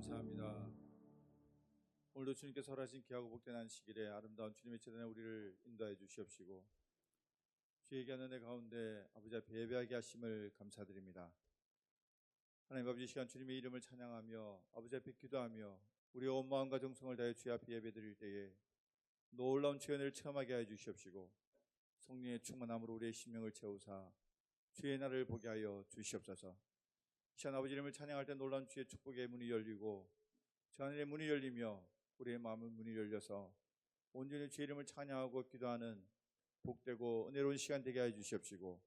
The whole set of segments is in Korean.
감사합니다. 오늘도 주님께서 허락하신 귀하고 복된 안식일에 아름다운 주님의 재단에 우리를 인도하여 주시옵시고 주의 귀한 은혜 가운데 아버지 앞에 예배하게 하심을 감사드립니다. 하나님 아버지, 이 시간 주님의 이름을 찬양하며 아버지 앞에 기도하며 우리의 온 마음과 정성을 다해 주의 앞에 예배드릴 때에 놀라운 주의 은혜를 체험하게 하여 주시옵시고 성령의 충만함으로 우리의 심령을 채우사 주의 나라를 보게 하여 주시옵소서. 이 시간 아버지 이름을 찬양할 때 놀라운 주의 축복의 문이 열리고 저 하늘의 문이 열리며 우리의 마음의 문이 열려서 온전히 주의 이름을 찬양하고 기도하는 복되고 은혜로운 시간 되게 하여 주시옵시고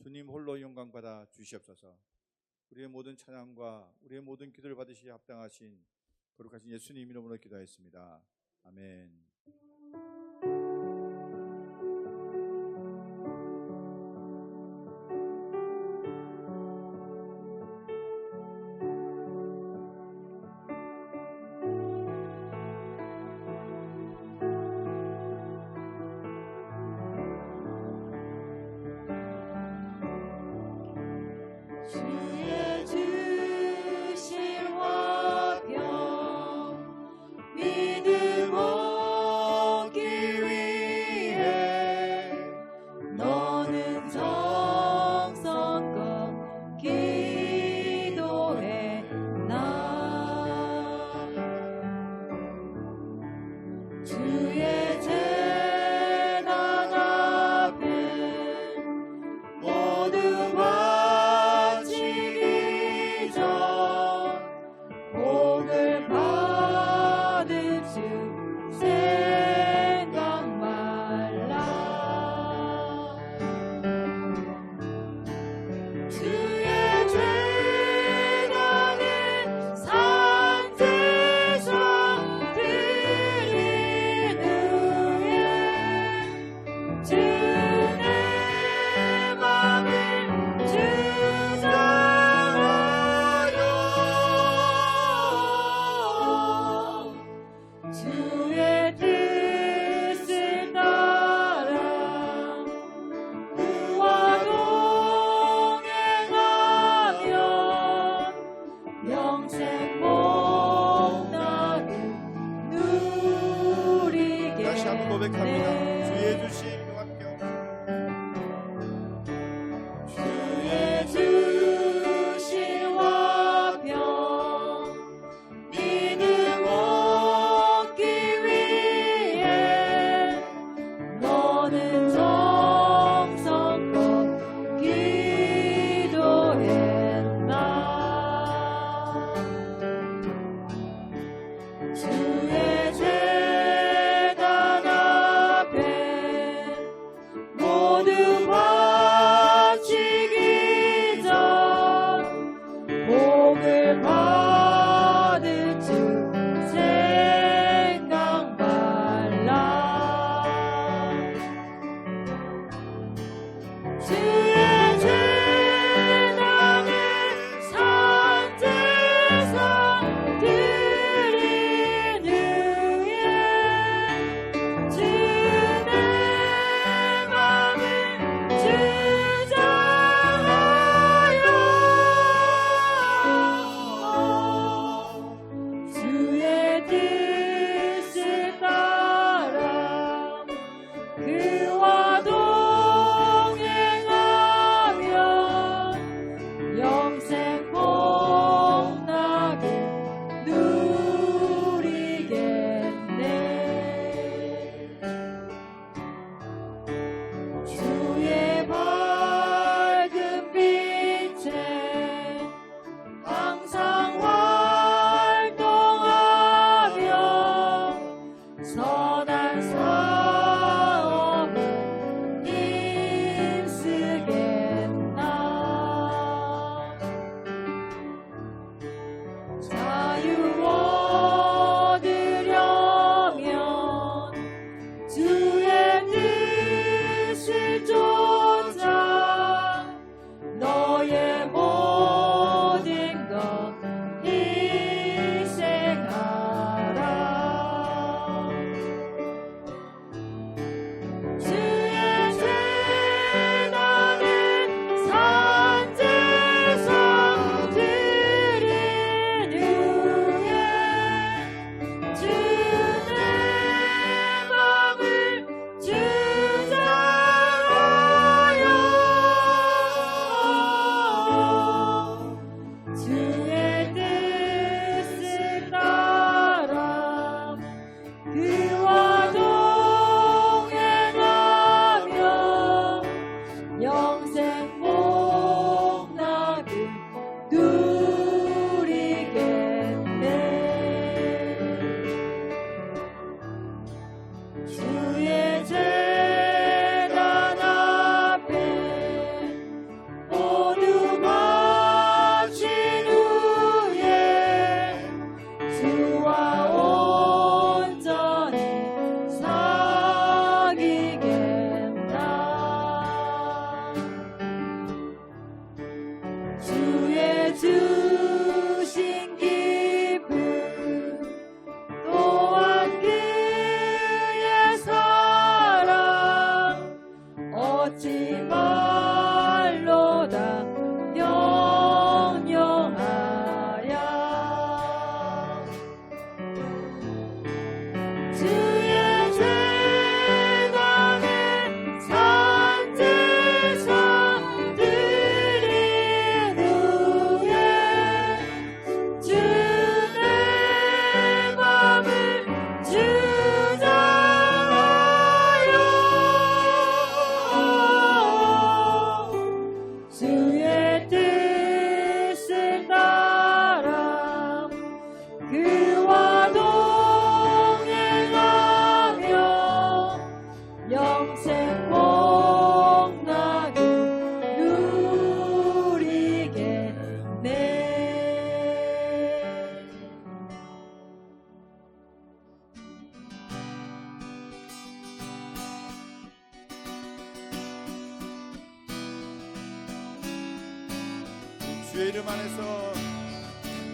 주님 홀로 영광 받아 주시옵소서. 우리의 모든 찬양과 우리의 모든 기도를 받으시기에 합당하신 거룩하신 예수님 이름으로 기도하였습니다. 아멘. 주의 주신 화평 믿음 얻기 위해 너는 정성껏 기도해나. 주의 재단 앞에 모두 바치기 걷지 말로다 영영하여 주의 재단에 산제사 드린 후에 주의 맘을 주장하여 주의 뜻을 따라 그와 동행하며 영생 복락을 누리겠네. 주의 이름 안에서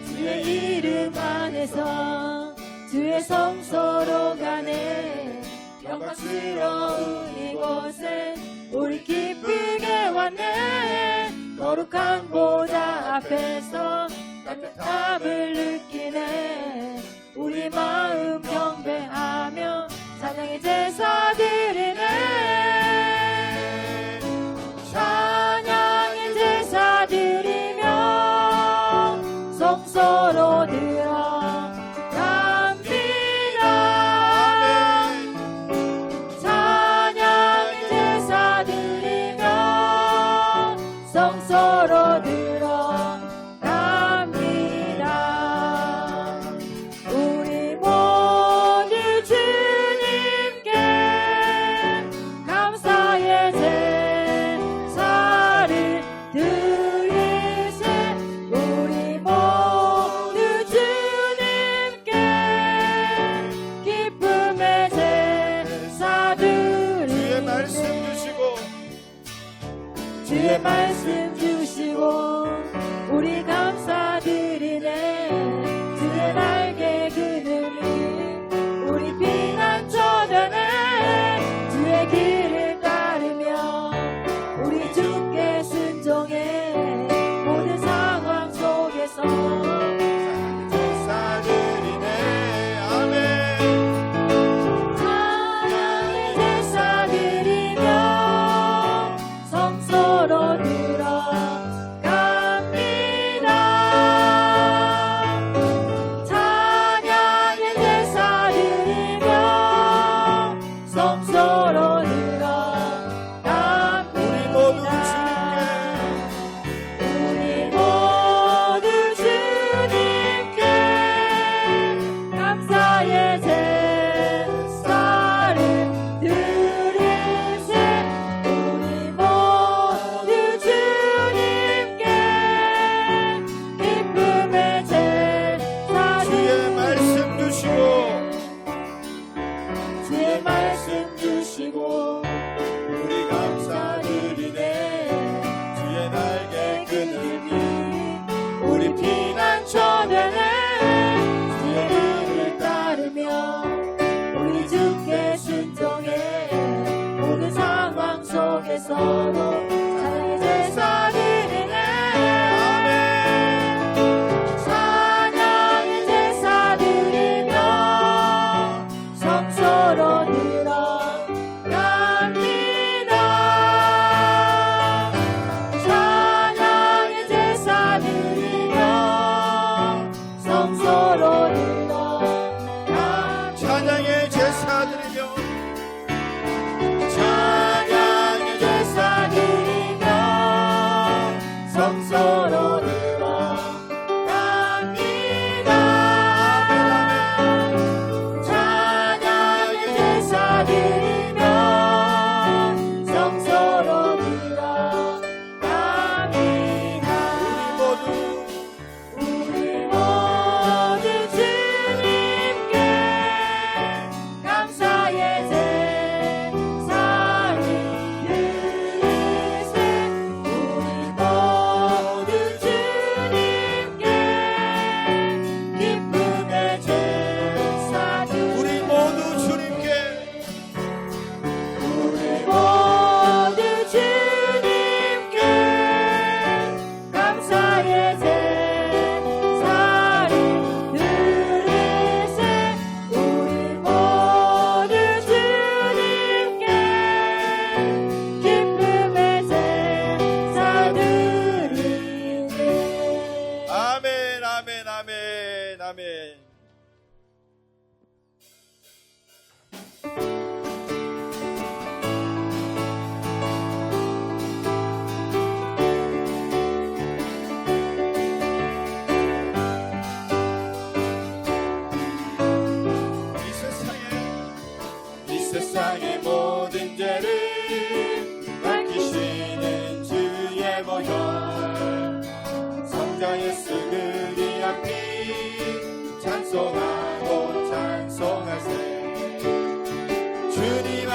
주의 이름 안에서 주의 성소로 가네. 영광스러운 이곳에 우리 기쁘게 왔네. 거룩한 보좌 앞에서 따뜻함을 느끼네. 우리 마음 경배하며 찬양의 제사 드리네. 찬양의 제사 드리며 성소로 들어갑니다. 찬양의 제사 드리며 성소로 들어갑니다. 우리 모두 주님께 감사의 제사를 드리세. 우리 모두 주님께 기쁨의 제사 주의 말씀 드리세. 주시고 주의 말씀 주시고 우리 감사드리네. 주의 날개 그늘이 우리 피난처되네. 주의 길을 따르며 우리 주께 순종해. 모든 상황 속에서 제사드리네. 아멘. 찬양의 제사 드리며 성소로 들어갑니다.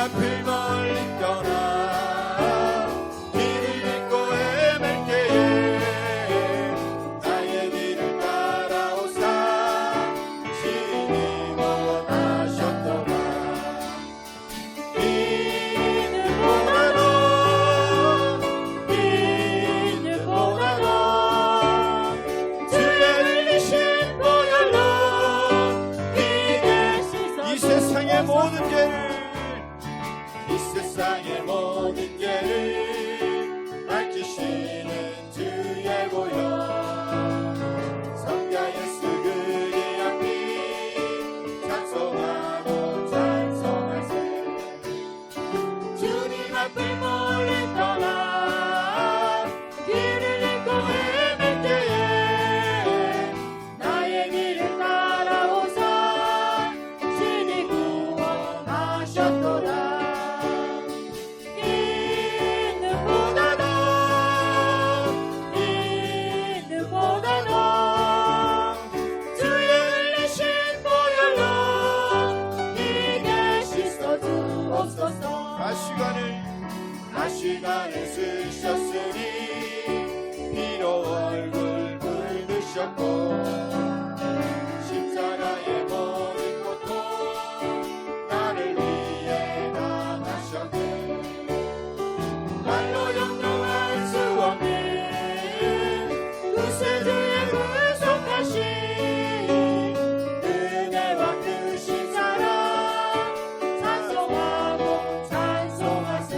앞을 멀리 떠나 길을 잃고 헤맬 때에 나의 길을 따라오사 신이 원하셨도다. 이는보다도 주의 흘리신 보혈로 이 세상의 모든 죄를 밝히시는 주의 보혈 성자 예수 그의 앞이 찬송하고 찬송하세. 주님 앞을 멀리 떠나 길을 잃고 헤맬 때에 나의 길을 따라오사 신이 구원하셨도다. 가시관을 쓰셨으니 피로 얼굴 물드셨고 십자가의 모든 고통 나를 위해 당하셨네. 말로 형용할 수 없는 구세주의 구속하신 은혜와 크신 사랑 찬송하고 찬송하세.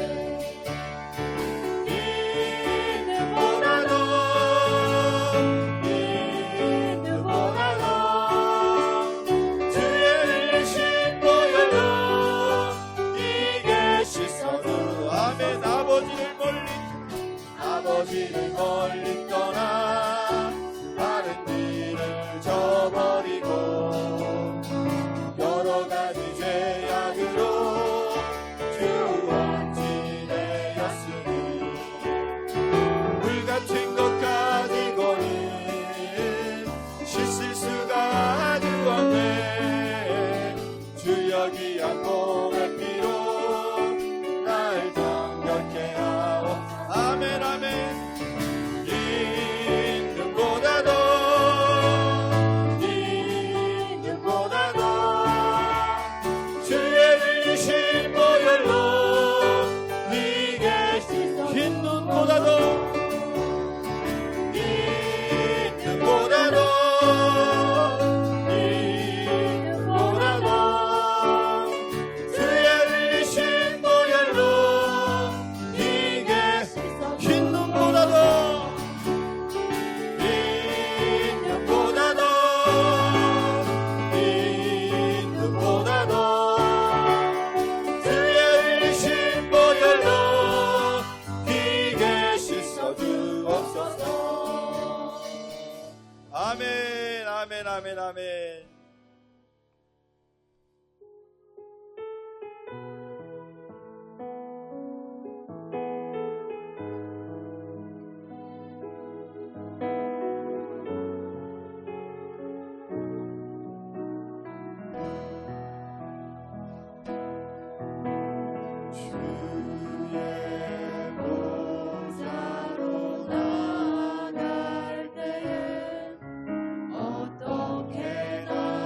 아버지를 멀리 떠나 다른 길을 저버리고 여러 가지 죄악으로 주원지되었으니 물같은 것 가지고는 씻을 수가 아주 없네. 주여 귀한 몸의 피로 날 정결케 하오. 아멘 아멘. 아멘 아멘 아멘 아멘. 어떻게 나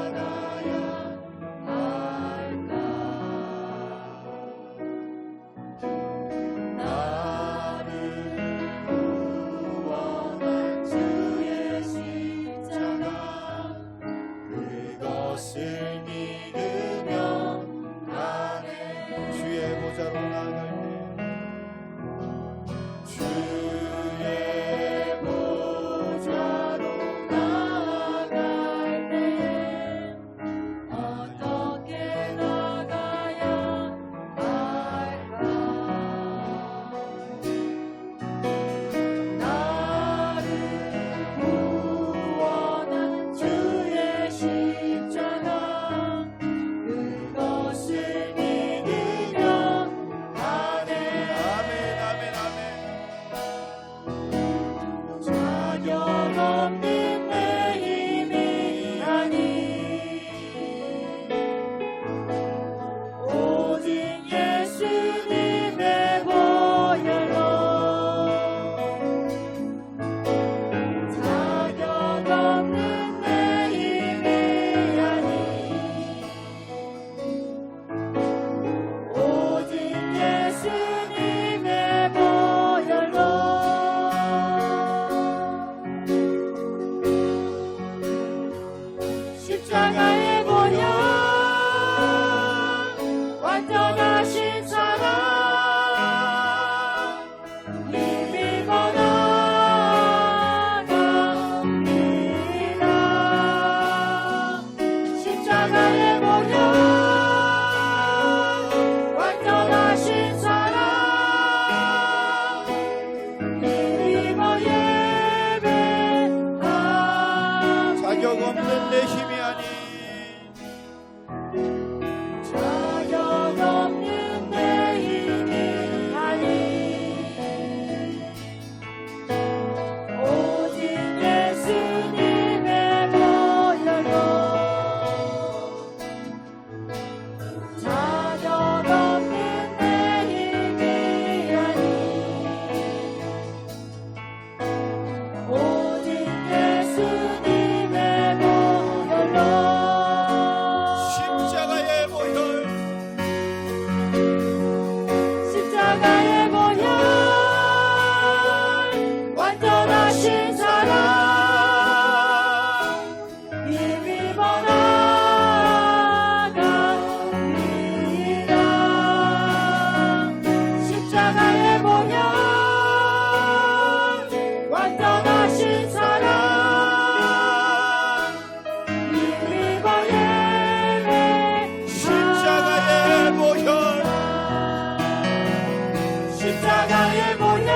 십자가의 보혈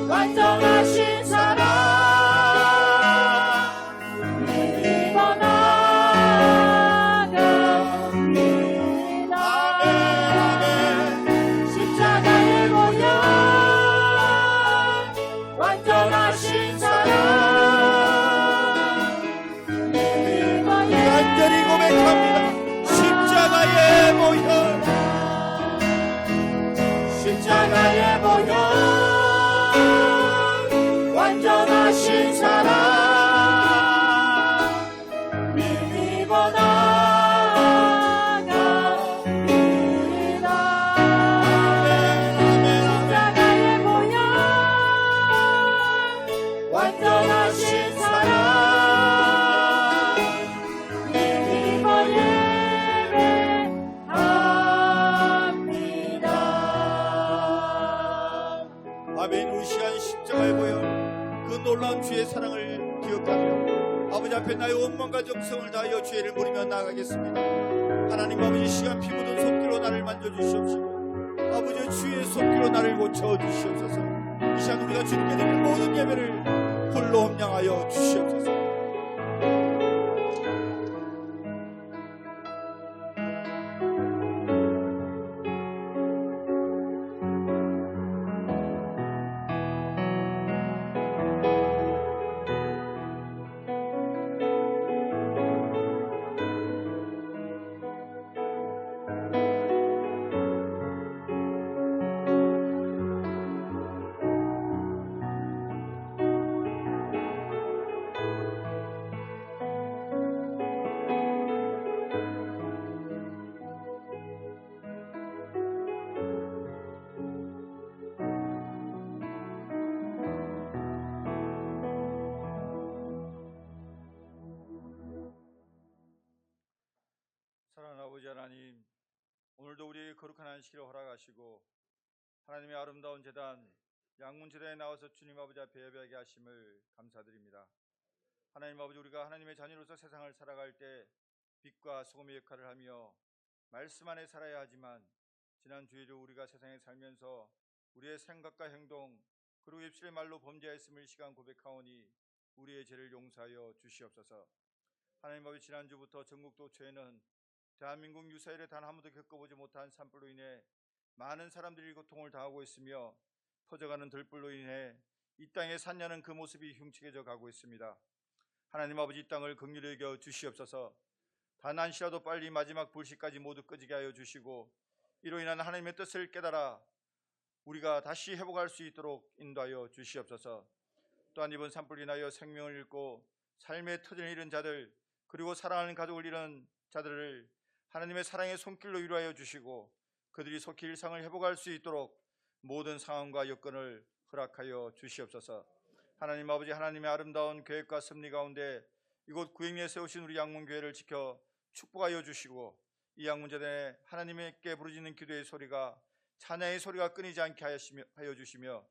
완전하신 사랑 믿어 나갑니다. 십자가의 보혈 완전하신 사랑 간절히 고백합니다. 십자가의 보혈, 십자가의 보혈 완전하신 사랑 믿어 나갑니다. 십자가의 보혈 완전하신 사랑 믿어 예배합니다. 아멘. 무시한 십자가의 보혈, 그 놀라운 주의 사랑을 기억하며 아버지 앞에 나의 온 마음과 정성을 다하여 죄를 물으며 나아가겠습니다. 하나님 아버지, 시간 피 묻은 손길로 나를 만져주시옵시고 아버지 주의 손길로 나를 고쳐주시옵소서. 이 시간 우리가 주님께 드릴 모든 예배를 홀로 험량하여 주시옵소서. 사랑하는 아버지 하나님, 오늘도 우리에게 거룩한 안식일을 허락하시고 하나님의 아름다운 제단 양문 제단에 나와서 주님 아버지 앞에 예배하게 하심을 감사드립니다. 하나님 아버지, 우리가 하나님의 자녀로서 세상을 살아갈 때 빛과 소금의 역할을 하며 말씀 안에 살아야 하지만, 지난 주일을 우리가 세상에 살면서 우리의 생각과 행동 그리고 입술의 말로 범죄하였음을 이 시간 고백하오니 우리의 죄를 용서하여 주시옵소서. 하나님 아버지, 지난주부터 전국 도처에는 대한민국 유사일에 단 한 번도 겪어보지 못한 산불로 인해 많은 사람들이 고통을 당하고 있으며, 퍼져가는 들불로 인해 이 땅에 산냐는 그 모습이 흉측해져 가고 있습니다. 하나님 아버지, 이 땅을 긍휼히 여겨 주시옵소서. 단 한시라도 빨리 마지막 불씨까지 모두 꺼지게 하여 주시고, 이로 인한 하나님의 뜻을 깨달아 우리가 다시 회복할 수 있도록 인도하여 주시옵소서. 또한 이번 산불로 인하여 생명을 잃고 삶의 터전을 잃은 자들, 그리고 사랑하는 가족을 잃은 자들을 하나님의 사랑의 손길로 위로하여 주시고, 그들이 속히 일상을 회복할 수 있도록 모든 상황과 여건을 허락하여 주시옵소서. 하나님 아버지, 하나님의 아름다운 계획과 섭리 가운데 이곳 구행리에 세우신 우리 양문교회를 지켜 축복하여 주시고, 이 양문제단에 하나님께 부르짖는 기도의 소리가, 찬양의 소리가 끊이지 않게 하여 주시며,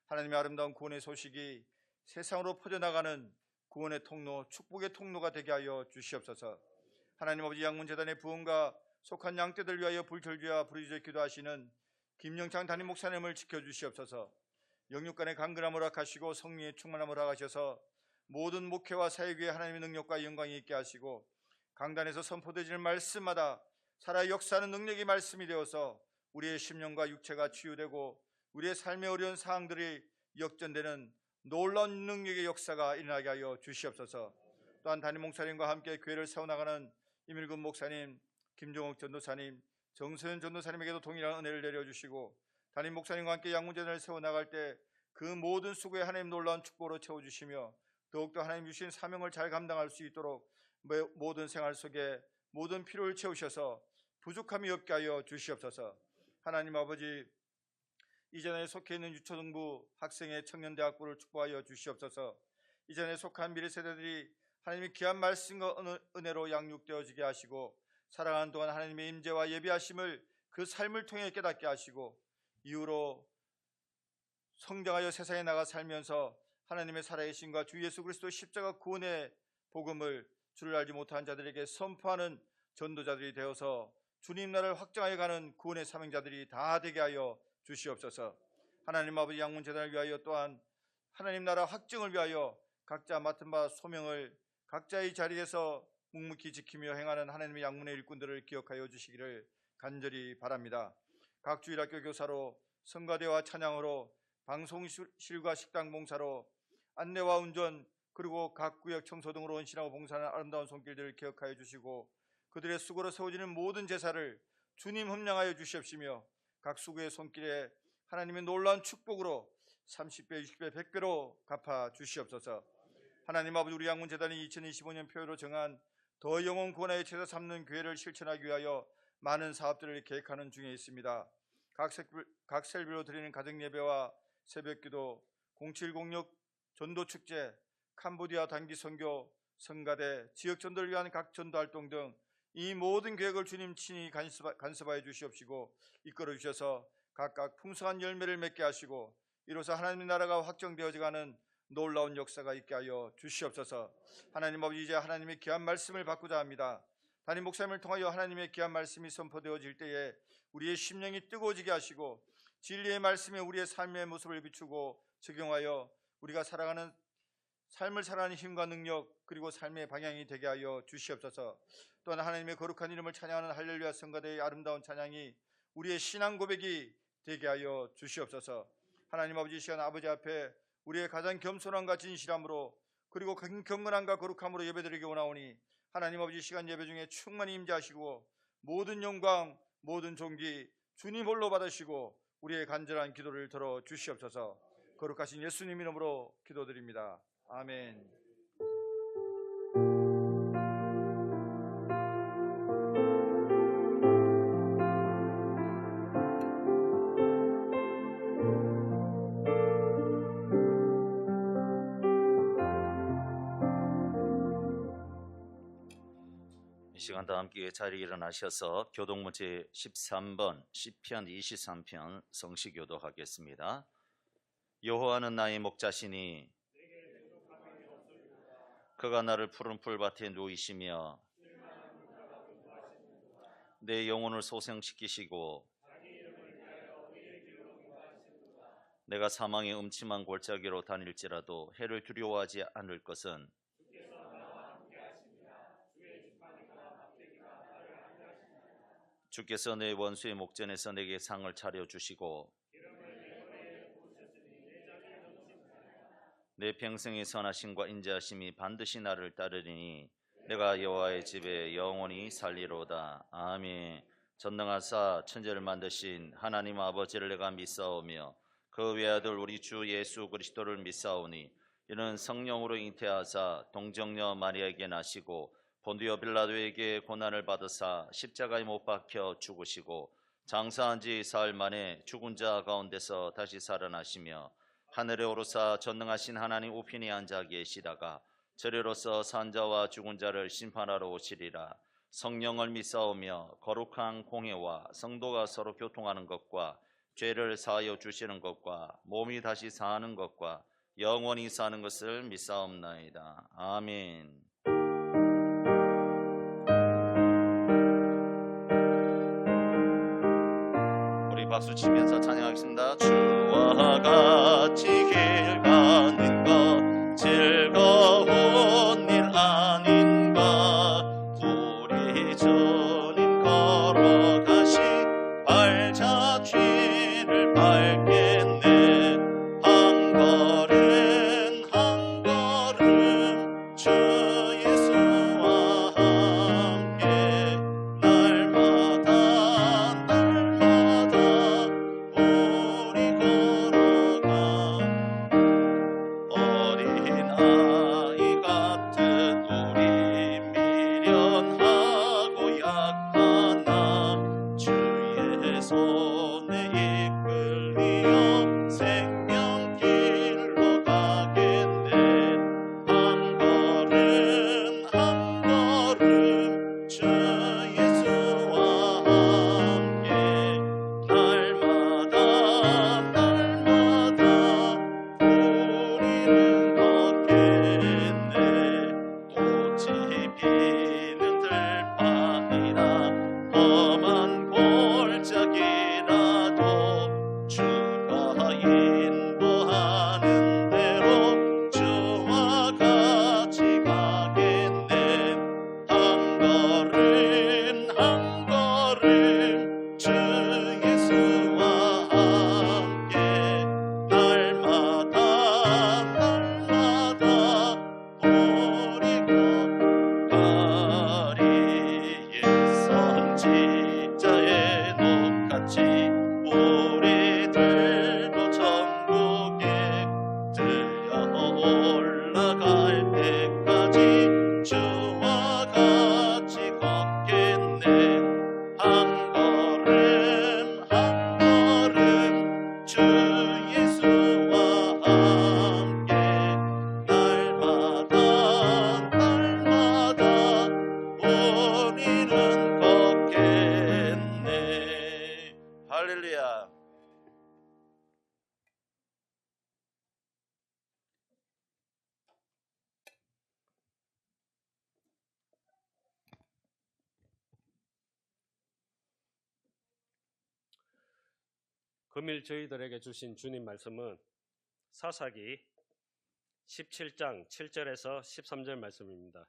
하나님의 아름다운 구원의 소식이 세상으로 퍼져나가는 구원의 통로, 축복의 통로가 되게 하여 주시옵소서. 하나님 아버지, 양문제단의 부흥과 속한 양떼들 위하여 불철주야 부르짖어 기도하시는 김영창 담임 목사님을 지켜주시옵소서. 영육간의 강건함을 허락하시고 성령의 충만함을 허락하셔서 모든 목회와 사역 위에 하나님의 능력과 영광이 있게 하시고, 강단에서 선포되지는 말씀마다 살아 역사하는 능력이 말씀이 되어서 우리의 심령과 육체가 치유되고 우리의 삶의 어려운 상황들이 역전되는 놀라운 능력의 역사가 일어나게 하여 주시옵소서. 또한 담임 목사님과 함께 교회를 세워나가는 이밀근 목사님, 김종옥 전도사님, 정서연 전도사님에게도 동일한 은혜를 내려주시고, 담임 목사님과 함께 양문제단을 세워나갈 때 그 모든 수고에 하나님 놀라운 축복으로 채워주시며, 더욱더 하나님 주신 사명을 잘 감당할 수 있도록 모든 생활 속에 모든 필요를 채우셔서 부족함이 없게 하여 주시옵소서. 하나님 아버지, 이전에 속해 있는 유초등부 학생의 청년대학부를 축복하여 주시옵소서. 이전에 속한 미래세대들이 하나님의 귀한 말씀과 은혜로 양육되어지게 하시고, 살아가는 동안 하나님의 임재와 예비하심을 그 삶을 통해 깨닫게 하시고, 이후로 성장하여 세상에 나가 살면서 하나님의 살아계심과 주 예수 그리스도 십자가 구원의 복음을 주를 알지 못한 자들에게 선포하는 전도자들이 되어서 주님 나라를 확장하여 가는 구원의 사명자들이 다 되게 하여 주시옵소서. 하나님 아버지 양문재단을 위하여 또한 하나님 나라 확정을 위하여 각자 맡은 바 소명을 각자의 자리에서 묵묵히 지키며 행하는 하나님의 양문의 일꾼들을 기억하여 주시기를 간절히 바랍니다. 각 주일학교 교사로, 성가대와 찬양으로, 방송실과 식당 봉사로, 안내와 운전, 그리고 각 구역 청소 등으로 헌신하고 봉사하는 아름다운 손길들을 기억하여 주시고 그들의 수고로 세워지는 모든 제사를 주님 흠량하여 주시옵시며 각 수고의 손길에 하나님의 놀라운 축복으로 30배, 60배, 100배로 갚아 주시옵소서. 하나님 아버지, 우리 양문재단이 2025년 표로 정한 더 영혼 구원의 제사 삼는 교회를 실천하기 위하여 많은 사업들을 계획하는 중에 있습니다. 각 셀별로 드리는 가정예배와 새벽기도, 0706 전도축제, 캄보디아 단기 선교, 성가대, 지역전도를 위한 각 전도활동 등 이 모든 계획을 주님 친히 간섭하여 주시옵시고 이끌어 주셔서 각각 풍성한 열매를 맺게 하시고 이로써 하나님의 나라가 확정되어져가는 놀라운 역사가 있게 하여 주시옵소서. 하나님 아버지, 이제 하나님의 귀한 말씀을 받고자 합니다. 담임 목사님을 통하여 하나님의 귀한 말씀이 선포되어질 때에 우리의 심령이 뜨거워지게 하시고 진리의 말씀에 우리의 삶의 모습을 비추고 적용하여 우리가 살아가는 삶을 살아가는 힘과 능력, 그리고 삶의 방향이 되게 하여 주시옵소서. 또한 하나님의 거룩한 이름을 찬양하는 할렐루야 성가대의 아름다운 찬양이 우리의 신앙 고백이 되게 하여 주시옵소서. 하나님 아버지, 이 시간 아버지 앞에 우리의 가장 겸손함과 진실함으로 그리고 경건함과 거룩함으로 예배드리기 원하오니 하나님 아버지, 이 시간 예배 중에 충만히 임재하시고 모든 영광, 모든 존귀 주님 홀로 받으시고 우리의 간절한 기도를 들어 주시옵소서. 거룩하신 예수님 이름으로 기도드립니다. 아멘. 이 시간 다 함께 자리에 일어나셔서 교동문제 13번 시편 23편 성시교도하겠습니다. 여호와는 나의 목자시니 그가 나를 푸른 풀밭에 누이시며 내 영혼을 소생시키시고 내가 사망의 음침한 골짜기로 다닐지라도 해를 두려워하지 않을 것은 주께서 내 원수의 목전에서 내게 상을 차려주시고 내 평생의 선하심과 인자하심이 반드시 나를 따르리니 내가 여호와의 집에 영원히 살리로다. 아멘. 전능하사 천지를 만드신 하나님 아버지를 내가 믿사오며 그 외아들 우리 주 예수 그리스도를 믿사오니 이는 성령으로 잉태하사 동정녀 마리아에게 나시고 본디오 빌라도에게 고난을 받으사 십자가에 못 박혀 죽으시고 장사한 지 사흘 만에 죽은 자 가운데서 다시 살아나시며 하늘에 오르사 전능하신 하나님 우편에 앉아 계시다가 저리로서 산자와 죽은 자를 심판하러 오시리라. 성령을 믿사오며 거룩한 공회와 성도가 서로 교통하는 것과 죄를 사하여 주시는 것과 몸이 다시 사는 것과 영원히 사는 것을 믿사옵나이다. 아멘. 우리 박수 치면서 찬양하겠습니다. 주와 같이 길 가는 것 즐거운 일 아닌가. 우리 주님 걸어가시 발자 뒤를 밟겠네. 한 걸음 한 걸음 주 예수와 함께 날마다 우리 걸어가. 어린아이 같은 우리 미련하고 약하나 주의 손에 이끌리어 생명길로 가겠네. 한 걸음 한 걸음 주 예수와 함께 날마다 우리는 걷겠네. 꽃이 피는 들판이나 험한 골짜기라도 주 예수와 함께 날마다 우리는 걷겠네. 할렐루야. 금일 저희들에게 주신 주님 말씀은 사사기 17장 7절에서 13절 말씀입니다.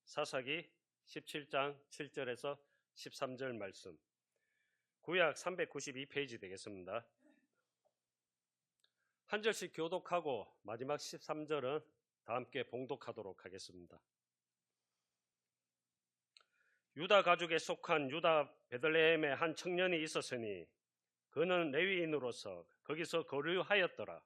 사사기 17장 7절에서 13절 말씀. 구약 392페이지 되겠습니다. 한 절씩 교독하고 마지막 13절은 다 함께 봉독하도록 하겠습니다. 유다 가족에 속한 유다 베들레헴에 한 청년이 있었으니 그는 레위인으로서 거기서 거류하였더라.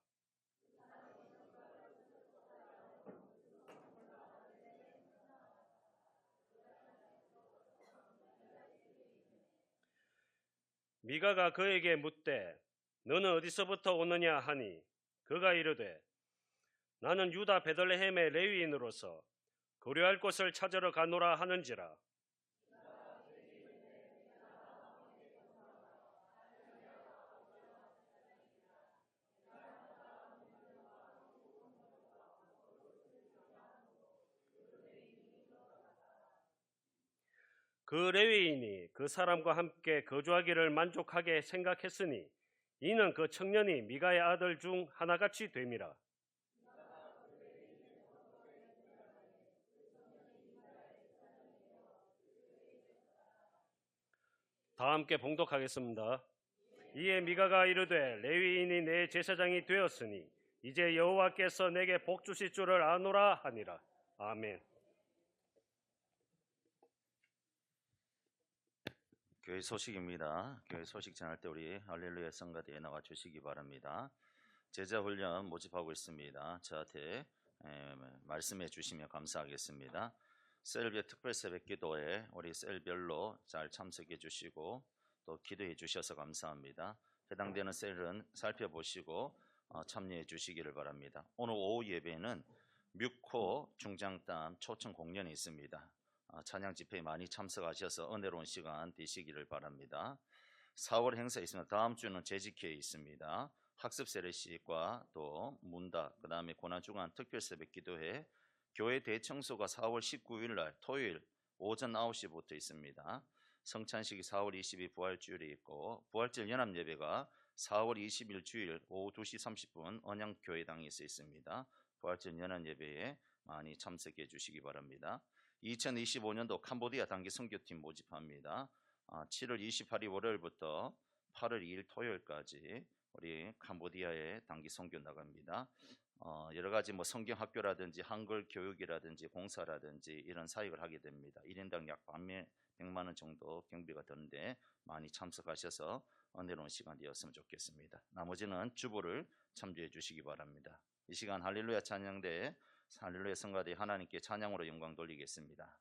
미가가 그에게 묻되 너는 어디서부터 오느냐 하니 그가 이르되 나는 유다 베들레헴의 레위인으로서 거류할 곳을 찾으러 가노라 하는지라. 그 레위인이 그 사람과 함께 거주하기를 만족하게 생각했으니 이는 그 청년이 미가의 아들 중 하나같이 됨이라. 다 함께 봉독하겠습니다. 이에 미가가 이르되 레위인이 내 제사장이 되었으니 이제 여호와께서 내게 복 주실 줄을 아노라 하니라. 아멘. 교회 소식입니다. 교회 소식 전할 때 우리 할렐루야 성가대에 나와 주시기 바랍니다. 제자 훈련 모집하고 있습니다. 저한테 말씀해 주시면 감사하겠습니다. 셀비의 특별 새벽 기도에 우리 셀별로 잘 참석해 주시고 또 기도해 주셔서 감사합니다. 해당되는 셀은 살펴보시고 참여해 주시기를 바랍니다. 오늘 오후 예배는 묵호 중장단 초청 공연이 있습니다. 찬양 집회에 많이 참석하셔서 은혜로운 시간 되시기를 바랍니다. 4월 행사 있으면 다음 주는 재직회에 있습니다. 학습 세례식과 또 문답, 그 다음에 고난주간 특별 새벽 기도회, 교회 대청소가 4월 19일 날 토요일 오전 9시부터 있습니다. 성찬식이 4월 22일 부활주일에 있고 부활절 연합 예배가 4월 20일 주일 오후 2시 30분 언양교회당에서 있습니다. 부활절 연합 예배에 많이 참석해 주시기 바랍니다. 2025년도 캄보디아 단기 선교팀 모집합니다. 7월 28일 월요일부터 8월 2일 토요일까지 우리 캄보디아에 단기 선교 나갑니다. 여러 가지 뭐 성경 학교라든지 한글 교육이라든지 공사라든지 이런 사역을 하게 됩니다. 1인당 약 100만 원 정도 경비가 드는데 많이 참석하셔서 은혜로운 시간 되었으면 좋겠습니다. 나머지는 주보를 참조해 주시기 바랍니다. 이 시간 할렐루야 찬양대 할렐루야 성가대 하나님께 찬양으로 영광 돌리겠습니다.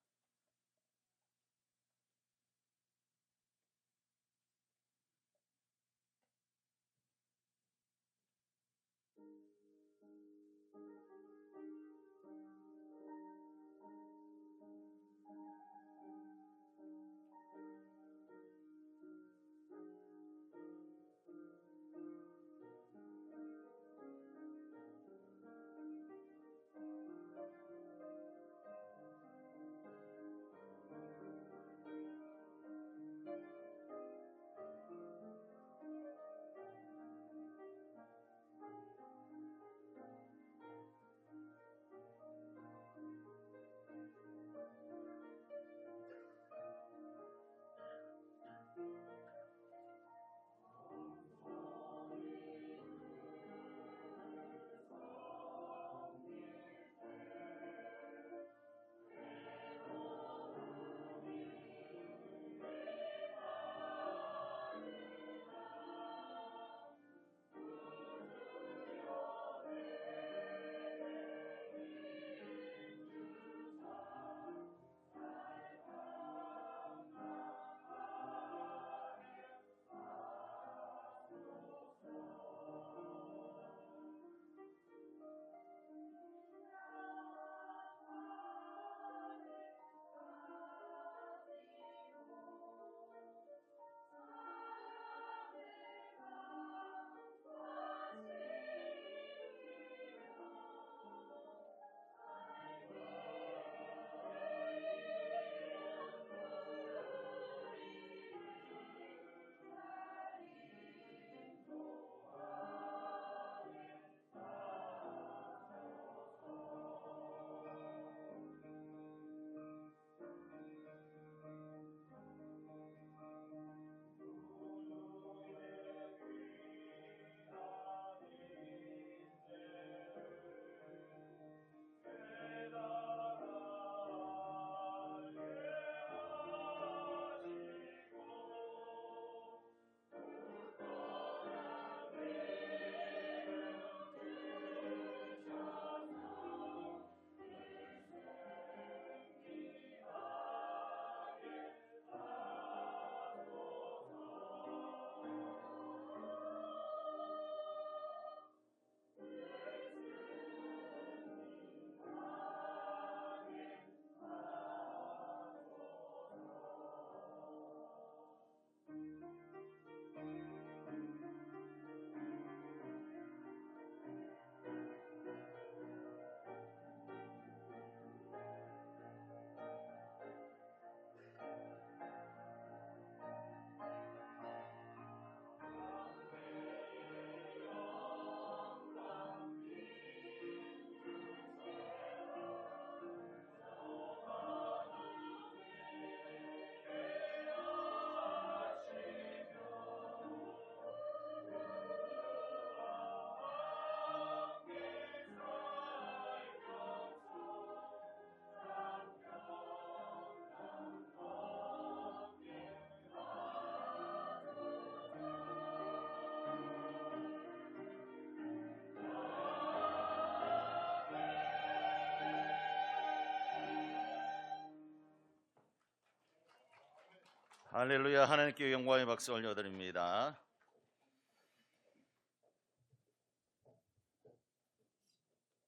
할렐루야. 하나님께 영광의 박수 올려드립니다.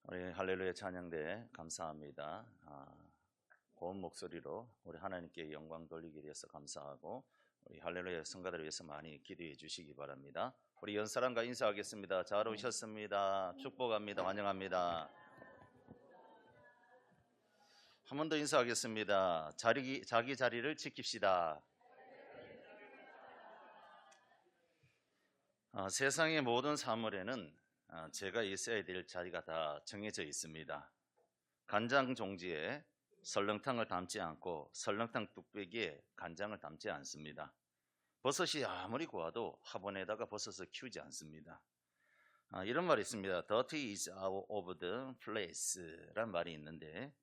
우리 할렐루야 찬양대 감사합니다. 고운 목소리로 우리 하나님께 영광 돌리기 위해서 감사하고 우리 할렐루야 성가들을 위해서 많이 기도해 주시기 바랍니다. 우리 연사람과 인사하겠습니다. 잘 오셨습니다. 축복합니다. 환영합니다. 한 번 더 인사하겠습니다. 자기 자리를 지킵시다. 세상의 모든 사물에는 제가 있어야 될 자리가 다 정해져 있습니다. 간장 종지에 설렁탕을 담지 않고 설렁탕 뚝배기에 간장을 담지 않습니다. 버섯이 아무리 고와도 화분에다가 버섯을 키우지 않습니다. 이런 말이 있습니다. Dirty is out of the place란 말이 있는데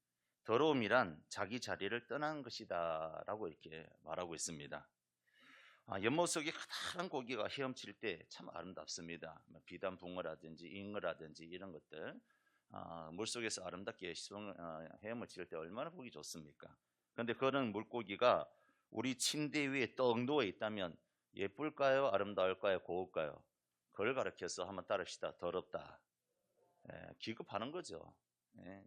더러움이란 자기 자리를 떠나는 것이다 라고 이렇게 말하고 있습니다. 연못 속에 커다란 고기가 헤엄칠 때 참 아름답습니다. 비단 붕어라든지 잉어라든지 이런 것들 물속에서 아름답게 헤엄을 칠 때 얼마나 보기 좋습니까? 그런데 그런 물고기가 우리 침대 위에 떡 누워 있다면 예쁠까요? 아름다울까요? 고울까요? 그걸 가르쳐서 한번 따릅시다. 더럽다. 기겁하는 거죠.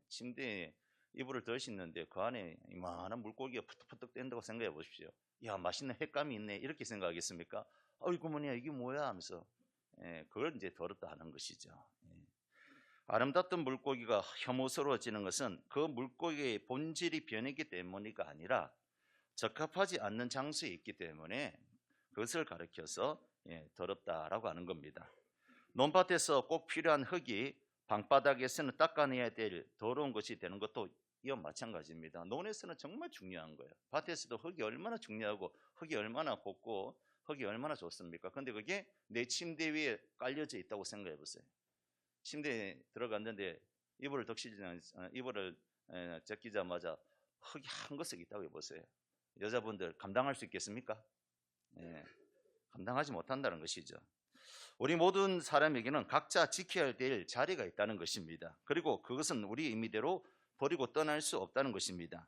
침대에 이불을 더 싣는데 그 안에 이만한 물고기가 푸득푸득 댄다고 생각해 보십시오. 야, 맛있는 횟감이 있네 이렇게 생각하겠습니까? 어이구 뭐냐 이게 뭐야 하면서 그걸 이제 더럽다 하는 것이죠. 아름답던 물고기가 혐오스러워지는 것은 그 물고기의 본질이 변했기 때문이가 아니라 적합하지 않는 장소에 있기 때문에 그것을 가리켜서 더럽다라고 하는 겁니다. 논밭에서 꼭 필요한 흙이 방바닥에서는 닦아내야 될 더러운 것이 되는 것도 이와 마찬가지입니다. 논에서는 정말 중요한 거예요. 밭에서도 흙이 얼마나 중요하고 흙이 얼마나 곱고 흙이 얼마나 좋습니까? 근데 그게 내 침대 위에 깔려져 있다고 생각해 보세요. 침대에 들어갔는데 이불을 제끼자마자 흙이 한것씩 있다고 해보세요. 여자분들 감당할 수 있겠습니까? 감당하지 못한다는 것이죠. 우리 모든 사람에게는 각자 지켜야 될 자리가 있다는 것입니다. 그리고 그것은 우리 의미대로 버리고 떠날 수 없다는 것입니다.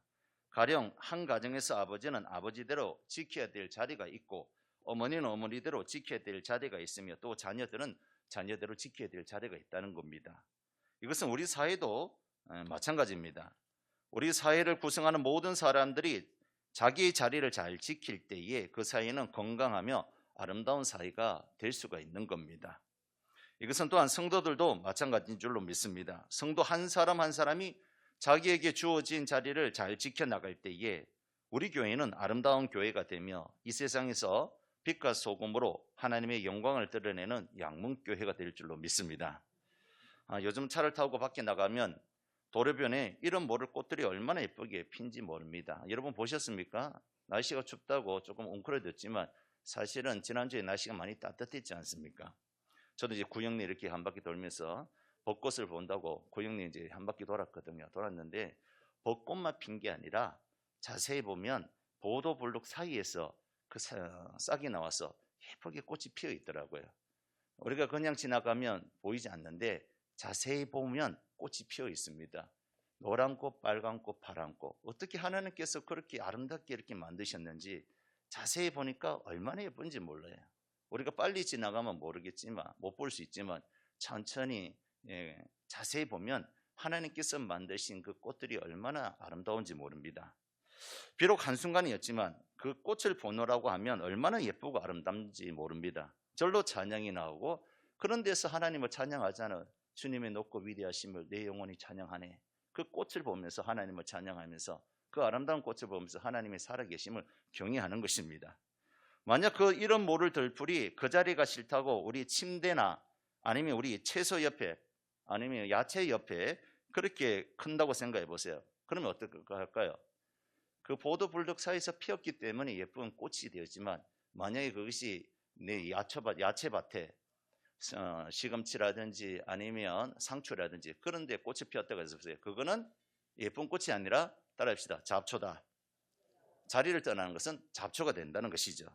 가령 한 가정에서 아버지는 아버지대로 지켜야 될 자리가 있고 어머니는 어머니대로 지켜야 될 자리가 있으며 또 자녀들은 자녀대로 지켜야 될 자리가 있다는 겁니다. 이것은 우리 사회도 마찬가지입니다. 우리 사회를 구성하는 모든 사람들이 자기의 자리를 잘 지킬 때에 그 사회는 건강하며 아름다운 사회가 될 수가 있는 겁니다. 이것은 또한 성도들도 마찬가지인 줄로 믿습니다. 성도 한 사람 한 사람이 자기에게 주어진 자리를 잘 지켜나갈 때에 우리 교회는 아름다운 교회가 되며 이 세상에서 빛과 소금으로 하나님의 영광을 드러내는 양문교회가 될 줄로 믿습니다. 요즘 차를 타고 밖에 나가면 도로변에 이런 모를 꽃들이 얼마나 예쁘게 핀지 모릅니다. 여러분 보셨습니까? 날씨가 춥다고 조금 웅크러졌지만 사실은 지난주에 날씨가 많이 따뜻했지 않습니까? 저도 이제 구영리 이렇게 한 바퀴 돌면서 벚꽃을 본다고 구영리 이제 한 바퀴 돌았거든요. 돌았는데 벚꽃만 핀 게 아니라 자세히 보면 보도블록 사이에서 그 싹이 나와서 예쁘게 꽃이 피어 있더라고요. 우리가 그냥 지나가면 보이지 않는데 자세히 보면 꽃이 피어 있습니다. 노란 꽃, 빨간 꽃, 파란 꽃. 어떻게 하나님께서 그렇게 아름답게 이렇게 만드셨는지 자세히 보니까 얼마나 예쁜지 몰라요. 우리가 빨리 지나가면 모르겠지만 못 볼 수 있지만 천천히 자세히 보면 하나님께서 만드신 그 꽃들이 얼마나 아름다운지 모릅니다. 비록 한순간이었지만 그 꽃을 보노라고 하면 얼마나 예쁘고 아름답지 모릅니다. 절로 찬양이 나오고 그런 데서 하나님을 찬양하잖아요. 주님의 높고 위대하심을 내 영혼이 찬양하네. 그 꽃을 보면서 하나님을 찬양하면서 그 아름다운 꽃을 보면서 하나님의 살아계심을 경외하는 것입니다. 만약 이런 모를 들풀이 그 자리가 싫다고 우리 침대나 아니면 우리 채소 옆에 아니면 야채 옆에 그렇게 큰다고 생각해 보세요. 그러면 어떨까 할까요? 그 보도블록 사이에서 피었기 때문에 예쁜 꽃이 되었지만 만약에 그것이 내 야채밭에 시금치라든지 아니면 상추라든지 그런 데 꽃이 피었다고 해서 보세요. 그거는 예쁜 꽃이 아니라 따라합시다. 잡초다. 자리를 떠나는 것은 잡초가 된다는 것이죠.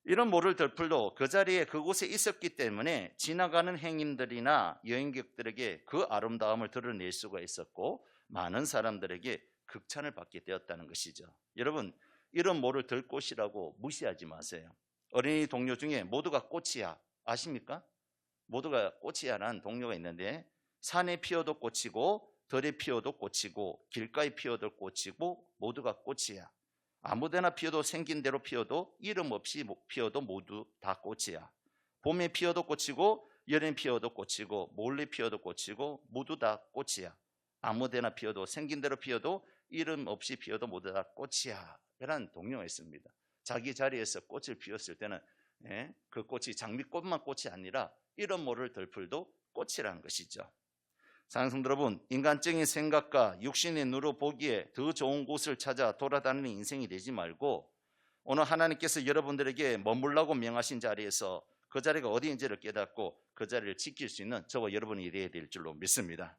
이런 모를 들풀도 그 자리에 그곳에 있었기 때문에 지나가는 행인들이나 여행객들에게 그 아름다움을 드러낼 수가 있었고 많은 사람들에게 극찬을 받게 되었다는 것이죠. 여러분, 이런 모를 들꽃이라고 무시하지 마세요. 어린이 동료 중에 모두가 꽃이야 아십니까? 모두가 꽃이야라는 동료가 있는데 산에 피어도 꽃이고 들에 피어도 꽃이고 길가에 피어도 꽃이고 모두가 꽃이야. 아무데나 피어도 생긴 대로 피어도 이름 없이 피어도 모두 다 꽃이야. 봄에 피어도 꽃이고 여름에 피어도 꽃이고 몰래 피어도 꽃이고 모두 다 꽃이야. 아무데나 피어도 생긴 대로 피어도 이름 없이 피어도 모두 다 꽃이야 라는 동료가 있습니다. 자기 자리에서 꽃을 피웠을 때는 그 꽃이 장미꽃만 꽃이 아니라 이름 모를 들풀도 꽃이라는 것이죠. 사랑하는 성도 여러분, 인간적인 생각과 육신의 눈으로 보기에 더 좋은 곳을 찾아 돌아다니는 인생이 되지 말고 오늘 하나님께서 여러분들에게 머물라고 명하신 자리에서 그 자리가 어디인지를 깨닫고 그 자리를 지킬 수 있는 저와 여러분이 되어야 될 줄로 믿습니다.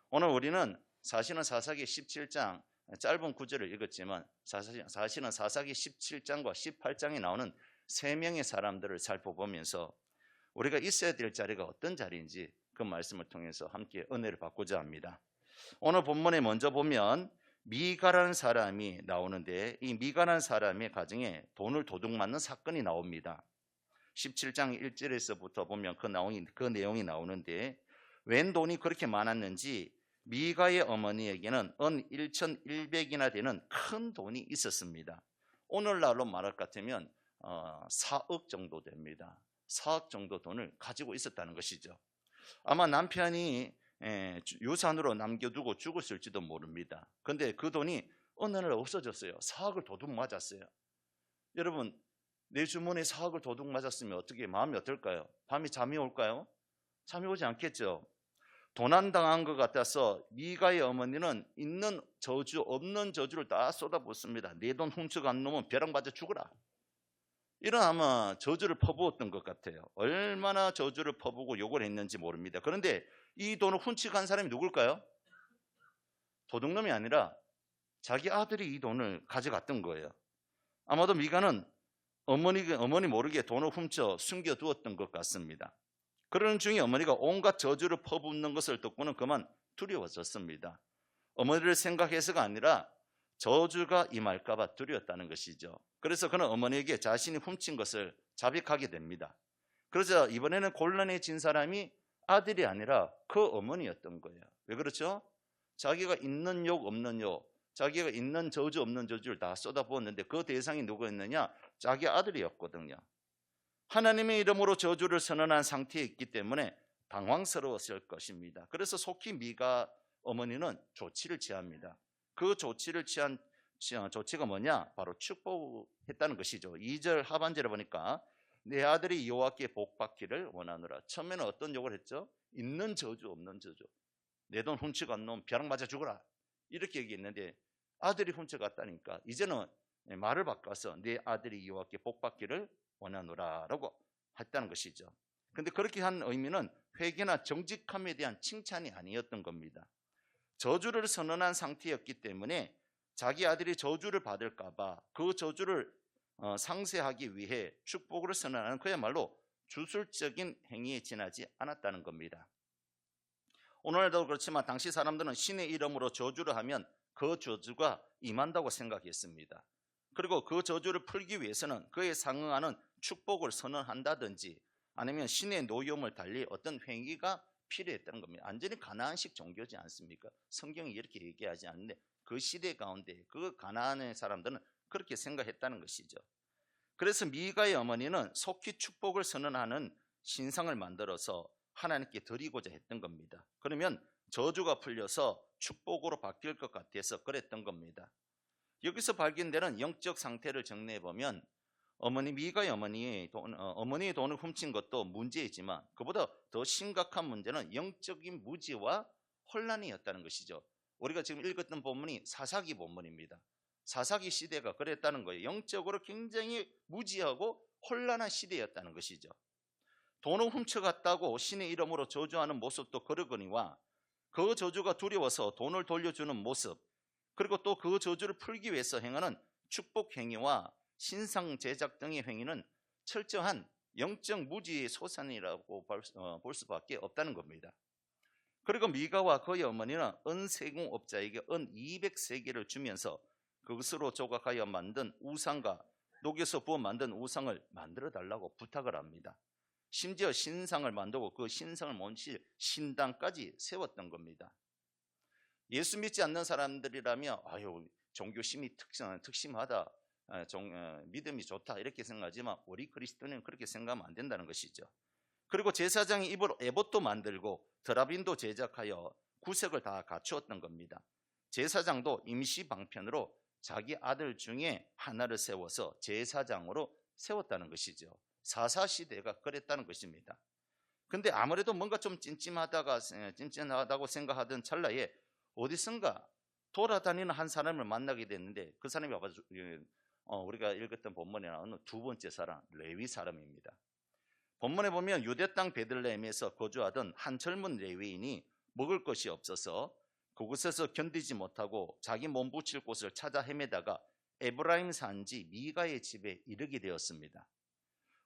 오늘 우리는 사실은 사사기 17장 짧은 구절을 읽었지만 사실은 사사기 17장과 18장에 나오는 3명의 사람들을 살펴보면서 우리가 있어야 될 자리가 어떤 자리인지 그 말씀을 통해서 함께 은혜를 받고자 합니다. 오늘 본문에 먼저 보면 미가라는 사람이 나오는데 이 미가라는 사람의 가정에 돈을 도둑맞는 사건이 나옵니다. 17장 1절에서부터 보면 그 내용이 나오는데 웬 돈이 그렇게 많았는지 미가의 어머니에게는 은 1,100이나 되는 큰 돈이 있었습니다. 오늘날로 말할 것 같으면 4억 정도 됩니다. 4억 정도 돈을 가지고 있었다는 것이죠. 아마 남편이 유산으로 남겨두고 죽었을지도 모릅니다. 그런데 그 돈이 어느 날 없어졌어요. 4억을 도둑 맞았어요. 여러분, 내 주머니에 4억을 도둑 맞았으면 어떻게 마음이 어떨까요? 밤에 잠이 올까요? 잠이 오지 않겠죠. 도난당한 것 같아서 미가의 어머니는 있는 저주 없는 저주를 다 쏟아붓습니다. 내 돈 훔쳐간 놈은 벼락 맞아 죽어라. 이런 아마 저주를 퍼부었던 것 같아요. 얼마나 저주를 퍼부고 욕을 했는지 모릅니다. 그런데 이 돈을 훔쳐간 사람이 누굴까요? 도둑놈이 아니라 자기 아들이 이 돈을 가져갔던 거예요. 아마도 미가는 어머니 모르게 돈을 훔쳐 숨겨두었던 것 같습니다. 그러는 중에 어머니가 온갖 저주를 퍼붓는 것을 듣고는 그만 두려워졌습니다. 어머니를 생각해서가 아니라 저주가 임할까 봐 두려웠다는 것이죠. 그래서 그는 어머니에게 자신이 훔친 것을 자백하게 됩니다. 그러자 이번에는 곤란해진 사람이 아들이 아니라 그 어머니였던 거예요. 왜 그렇죠? 자기가 있는 욕 없는 욕, 자기가 있는 저주 없는 저주를 다 쏟아부었는데 그 대상이 누구였느냐? 자기 아들이었거든요. 하나님의 이름으로 저주를 선언한 상태에 있기 때문에 당황스러웠을 것입니다. 그래서 속히 미가 어머니는 조치를 취합니다. 그 조치를 취한 조치가 뭐냐? 바로 축복했다는 것이죠. 2절 하반절에 보니까 내 아들이 여호와께 복받기를 원하노라. 처음에는 어떤 욕을 했죠? 있는 저주 없는 저주. 내 돈 훔쳐간 놈 벼락 맞아 죽어라. 이렇게 얘기했는데 아들이 훔쳐갔다니까 이제는 말을 바꿔서 내 아들이 여호와께 복받기를 원하노라라고 했다는 것이죠. 그런데 그렇게 한 의미는 회개나 정직함에 대한 칭찬이 아니었던 겁니다. 저주를 선언한 상태였기 때문에 자기 아들이 저주를 받을까 봐 그 저주를 상쇄하기 위해 축복을 선언하는 그야말로 주술적인 행위에 지나지 않았다는 겁니다. 오늘도 그렇지만 당시 사람들은 신의 이름으로 저주를 하면 그 저주가 임한다고 생각했습니다. 그리고 그 저주를 풀기 위해서는 그에 상응하는 축복을 선언한다든지 아니면 신의 노여움을 달리 어떤 행위가 필요했다는 겁니다. 완전히 가나안식 종교지 않습니까? 성경이 이렇게 얘기하지 않는데 그 시대 가운데 그 가나안의 사람들은 그렇게 생각했다는 것이죠. 그래서 미가의 어머니는 속히 축복을 선언하는 신상을 만들어서 하나님께 드리고자 했던 겁니다. 그러면 저주가 풀려서 축복으로 바뀔 것 같아서 그랬던 겁니다. 여기서 발견되는 영적 상태를 정리해 보면 미가의 어머니의 돈을 훔친 것도 문제이지만 그보다 더 심각한 문제는 영적인 무지와 혼란이었다는 것이죠. 우리가 지금 읽었던 본문이 사사기 본문입니다. 사사기 시대가 그랬다는 거예요. 영적으로 굉장히 무지하고 혼란한 시대였다는 것이죠. 돈을 훔쳐갔다고 신의 이름으로 저주하는 모습도 그러거니와 그 저주가 두려워서 돈을 돌려주는 모습, 그리고 또 그 저주를 풀기 위해서 행하는 축복 행위와 신상 제작 등의 행위는 철저한 영적 무지의 소산이라고 볼 수밖에 없다는 겁니다. 그리고 미가와 그의 어머니는 은세공업자에게 은 200세겔을 주면서 그것으로 조각하여 만든 우상과 녹여서 부어 만든 우상을 만들어 달라고 부탁을 합니다. 심지어 신상을 만들고 그 신상을 몬시 신당까지 세웠던 겁니다. 예수 믿지 않는 사람들이라면 아유 종교심이 특심하다, 믿음이 좋다 이렇게 생각하지만 우리 그리스도는 그렇게 생각하면 안 된다는 것이죠. 그리고 제사장이 입을 에봇도 만들고 드라빈도 제작하여 구색을 다 갖추었던 겁니다. 제사장도 임시 방편으로 자기 아들 중에 하나를 세워서 제사장으로 세웠다는 것이죠. 사사시대가 그랬다는 것입니다. 근데 아무래도 뭔가 좀 찜찜하다고 생각하던 찰나에 어디선가 돌아다니는 한 사람을 만나게 됐는데 그 사람이 와가지고 우리가 읽었던 본문에 나오는 두 번째 사람, 레위 사람입니다. 본문에 보면 유대 땅 베들레헴에서 거주하던 한 젊은 레위인이 먹을 것이 없어서 그곳에서 견디지 못하고 자기 몸 붙일 곳을 찾아 헤매다가 에브라임 산지 미가의 집에 이르게 되었습니다.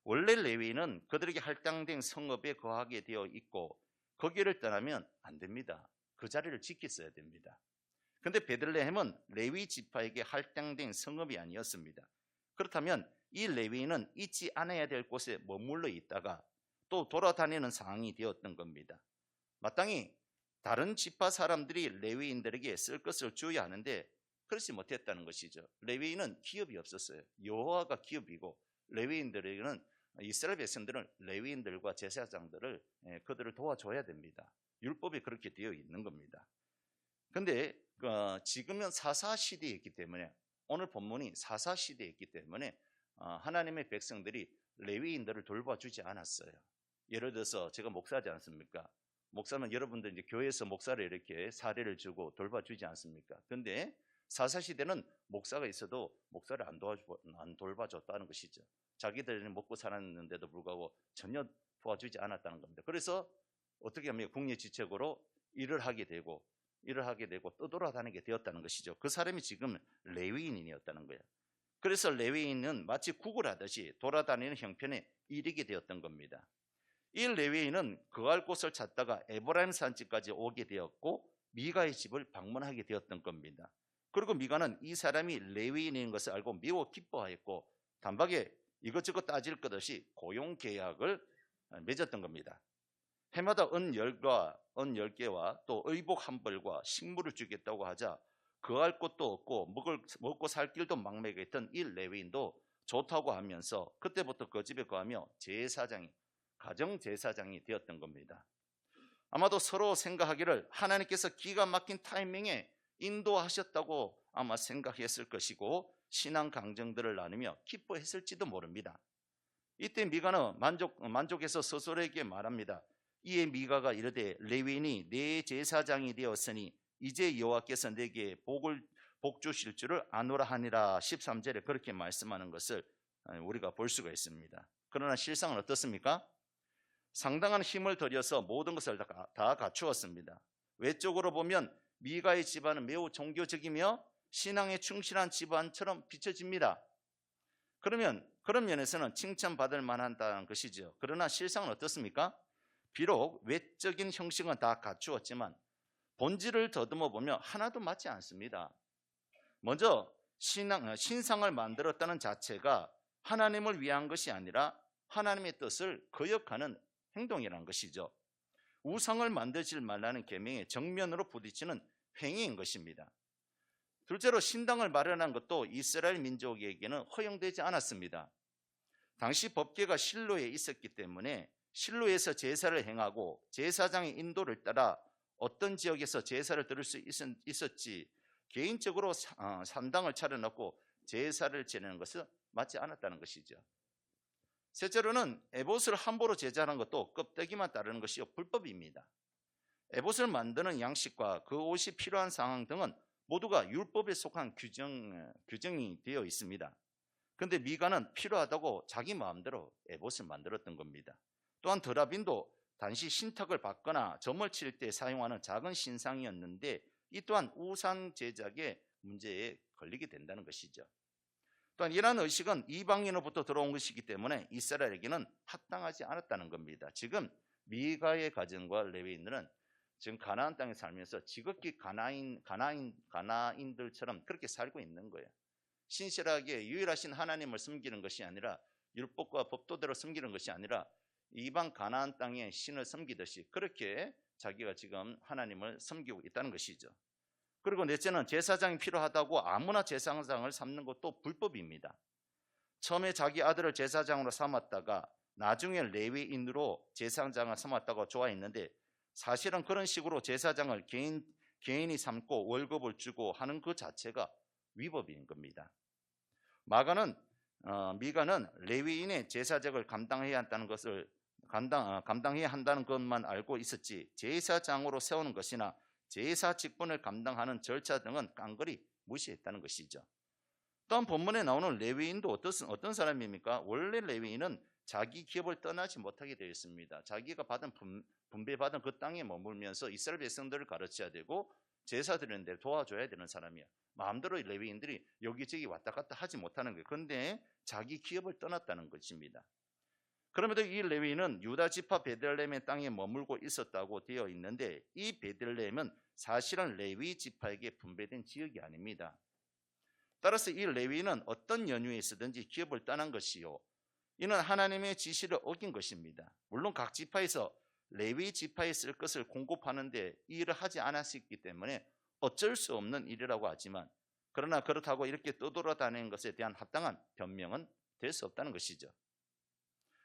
원래 레위인은 그들에게 할당된 성읍에 거하게 되어 있고 거기를 떠나면 안 됩니다. 그 자리를 지켰어야 됩니다. 그런데 베들레헴은 레위 지파에게 할당된 성읍이 아니었습니다. 그렇다면 이 레위인은 잊지 않아야 될 곳에 머물러 있다가 또 돌아다니는 상황이 되었던 겁니다. 마땅히 다른 지파 사람들이 레위인들에게 쓸 것을 줘야 하는데 그렇지 못했다는 것이죠. 레위인은 기업이 없었어요. 여호와가 기업이고 레위인들에게는 이스라엘 백성들은 레위인들과 제사장들을 그들을 도와줘야 됩니다. 율법이 그렇게 되어 있는 겁니다. 그런데 지금은 사사시대에 있기 때문에 오늘 본문이 사사시대에 있기 때문에 하나님의 백성들이 레위인들을 돌봐주지 않았어요. 예를 들어서 제가 목사지 않습니까? 목사면 여러분들 이제 교회에서 목사를 이렇게 사례를 주고 돌봐주지 않습니까? 그런데 사사시대는 목사가 있어도 목사를 안 돌봐줬다는 것이죠. 자기들은 먹고 살았는데도 불구하고 전혀 도와주지 않았다는 겁니다. 그래서 어떻게 하면 국리지책으로 일을 하게 되고 떠돌아다니게 되었다는 것이죠. 그 사람이 지금 레위인이었다는 거예요. 그래서 레위인은 마치 구걸하듯이 돌아다니는 형편에 이르게 되었던 겁니다. 이 레위인은 거할 곳을 찾다가 에브라임 산지까지 오게 되었고 미가의 집을 방문하게 되었던 겁니다. 그리고 미가는 이 사람이 레위인인 것을 알고 매우 기뻐하였고 단박에 이것저것 따질 것 없이 고용 계약을 맺었던 겁니다. 해마다 은 10개와 또 의복 한 벌과 식물을 주겠다고 하자 거할 곳도 없고 먹고 살 길도 막막했던 이 레위인도 좋다고 하면서 그때부터 그 집에 거하며 가정제사장이 되었던 겁니다. 아마도 서로 생각하기를 하나님께서 기가 막힌 타이밍에 인도하셨다고 아마 생각했을 것이고 신앙 강정들을 나누며 기뻐했을지도 모릅니다. 이때 미가는 만족해서 스스로에게 말합니다. 이에 미가가 이르되 레위인이 내 제사장이 되었으니 이제 여호와께서 내게 복 주실 줄을 아노라 하니라. 13절에 그렇게 말씀하는 것을 우리가 볼 수가 있습니다. 그러나 실상은 어떻습니까? 상당한 힘을 들여서 모든 것을 다 갖추었습니다. 외적으로 보면 미가의 집안은 매우 종교적이며 신앙에 충실한 집안처럼 비춰집니다. 그러면 그런 면에서는 칭찬받을 만하다는 것이죠. 그러나 실상은 어떻습니까? 비록 외적인 형식은 다 갖추었지만 본질을 더듬어 보면 하나도 맞지 않습니다. 먼저 신상을 만들었다는 자체가 하나님을 위한 것이 아니라 하나님의 뜻을 거역하는 행동이라는 것이죠. 우상을 만들지 말라는 계명에 정면으로 부딪히는 행위인 것입니다. 둘째로 신당을 마련한 것도 이스라엘 민족에게는 허용되지 않았습니다. 당시 법궤가 실로에 있었기 때문에 실로에서 제사를 행하고 제사장의 인도를 따라 어떤 지역에서 제사를 드릴 수 있었지 개인적으로 산당을 차려놓고 제사를 지내는 것은 맞지 않았다는 것이죠. 셋째로는 에봇을 함부로 제작하는 것도 껍데기만 따르는 것이 불법입니다. 에봇을 만드는 양식과 그 옷이 필요한 상황 등은 모두가 율법에 속한 규정이 되어 있습니다. 그런데 미가는 필요하다고 자기 마음대로 에봇을 만들었던 겁니다. 또한 드라빈도 당시 신탁을 받거나 점을 칠 때 사용하는 작은 신상이었는데 이 또한 우상 제작의 문제에 걸리게 된다는 것이죠. 또한 이러한 의식은 이방인으로부터 들어온 것이기 때문에 이스라엘에게는 합당하지 않았다는 겁니다. 지금 미가의 가정과 레위인들은 지금 가나안 땅에 살면서 지극히 가나인들처럼 그렇게 살고 있는 거예요. 신실하게 유일하신 하나님을 섬기는 것이 아니라 율법과 법도대로 섬기는 것이 아니라 이방 가나안 땅의 신을 섬기듯이 그렇게 자기가 지금 하나님을 섬기고 있다는 것이죠. 그리고 넷째는 제사장이 필요하다고 아무나 제사장을 삼는 것도 불법입니다. 처음에 자기 아들을 제사장으로 삼았다가 나중에 레위인으로 제사장을 삼았다고 좋아했는데 사실은 그런 식으로 제사장을 개인이 삼고 월급을 주고 하는 그 자체가 위법인 겁니다. 미가는 레위인의 제사적을 감당해야 한다는 것을 감당해야 한다는 것만 알고 있었지 제사장으로 세우는 것이나 제사 직분을 감당하는 절차 등은 깡그리 무시했다는 것이죠. 또한 본문에 나오는 레위인도 어떤 사람입니까? 원래 레위인은 자기 기업을 떠나지 못하게 되어 있습니다. 자기가 분배받은 그 땅에 머물면서 이스라엘 백성들을 가르쳐야 되고 제사 드리는 데 도와줘야 되는 사람이야. 마음대로 레위인들이 여기저기 왔다 갔다 하지 못하는 거예요. 그런데 자기 기업을 떠났다는 것입니다. 그럼에도 이 레위인은 유다 지파 베들레헴의 땅에 머물고 있었다고 되어 있는데 이 베들레헴은 사실은 레위 지파에게 분배된 지역이 아닙니다. 따라서 이 레위인은 어떤 연유에 있었든지 기업을 떠난 것이요. 이는 하나님의 지시를 어긴 것입니다. 물론 각 지파에서 레위 지파에 쓸 것을 공급하는데 이 일을 하지 않았기 때문에 어쩔 수 없는 일이라고 하지만 그러나 그렇다고 이렇게 떠돌아다니는 것에 대한 합당한 변명은 될 수 없다는 것이죠.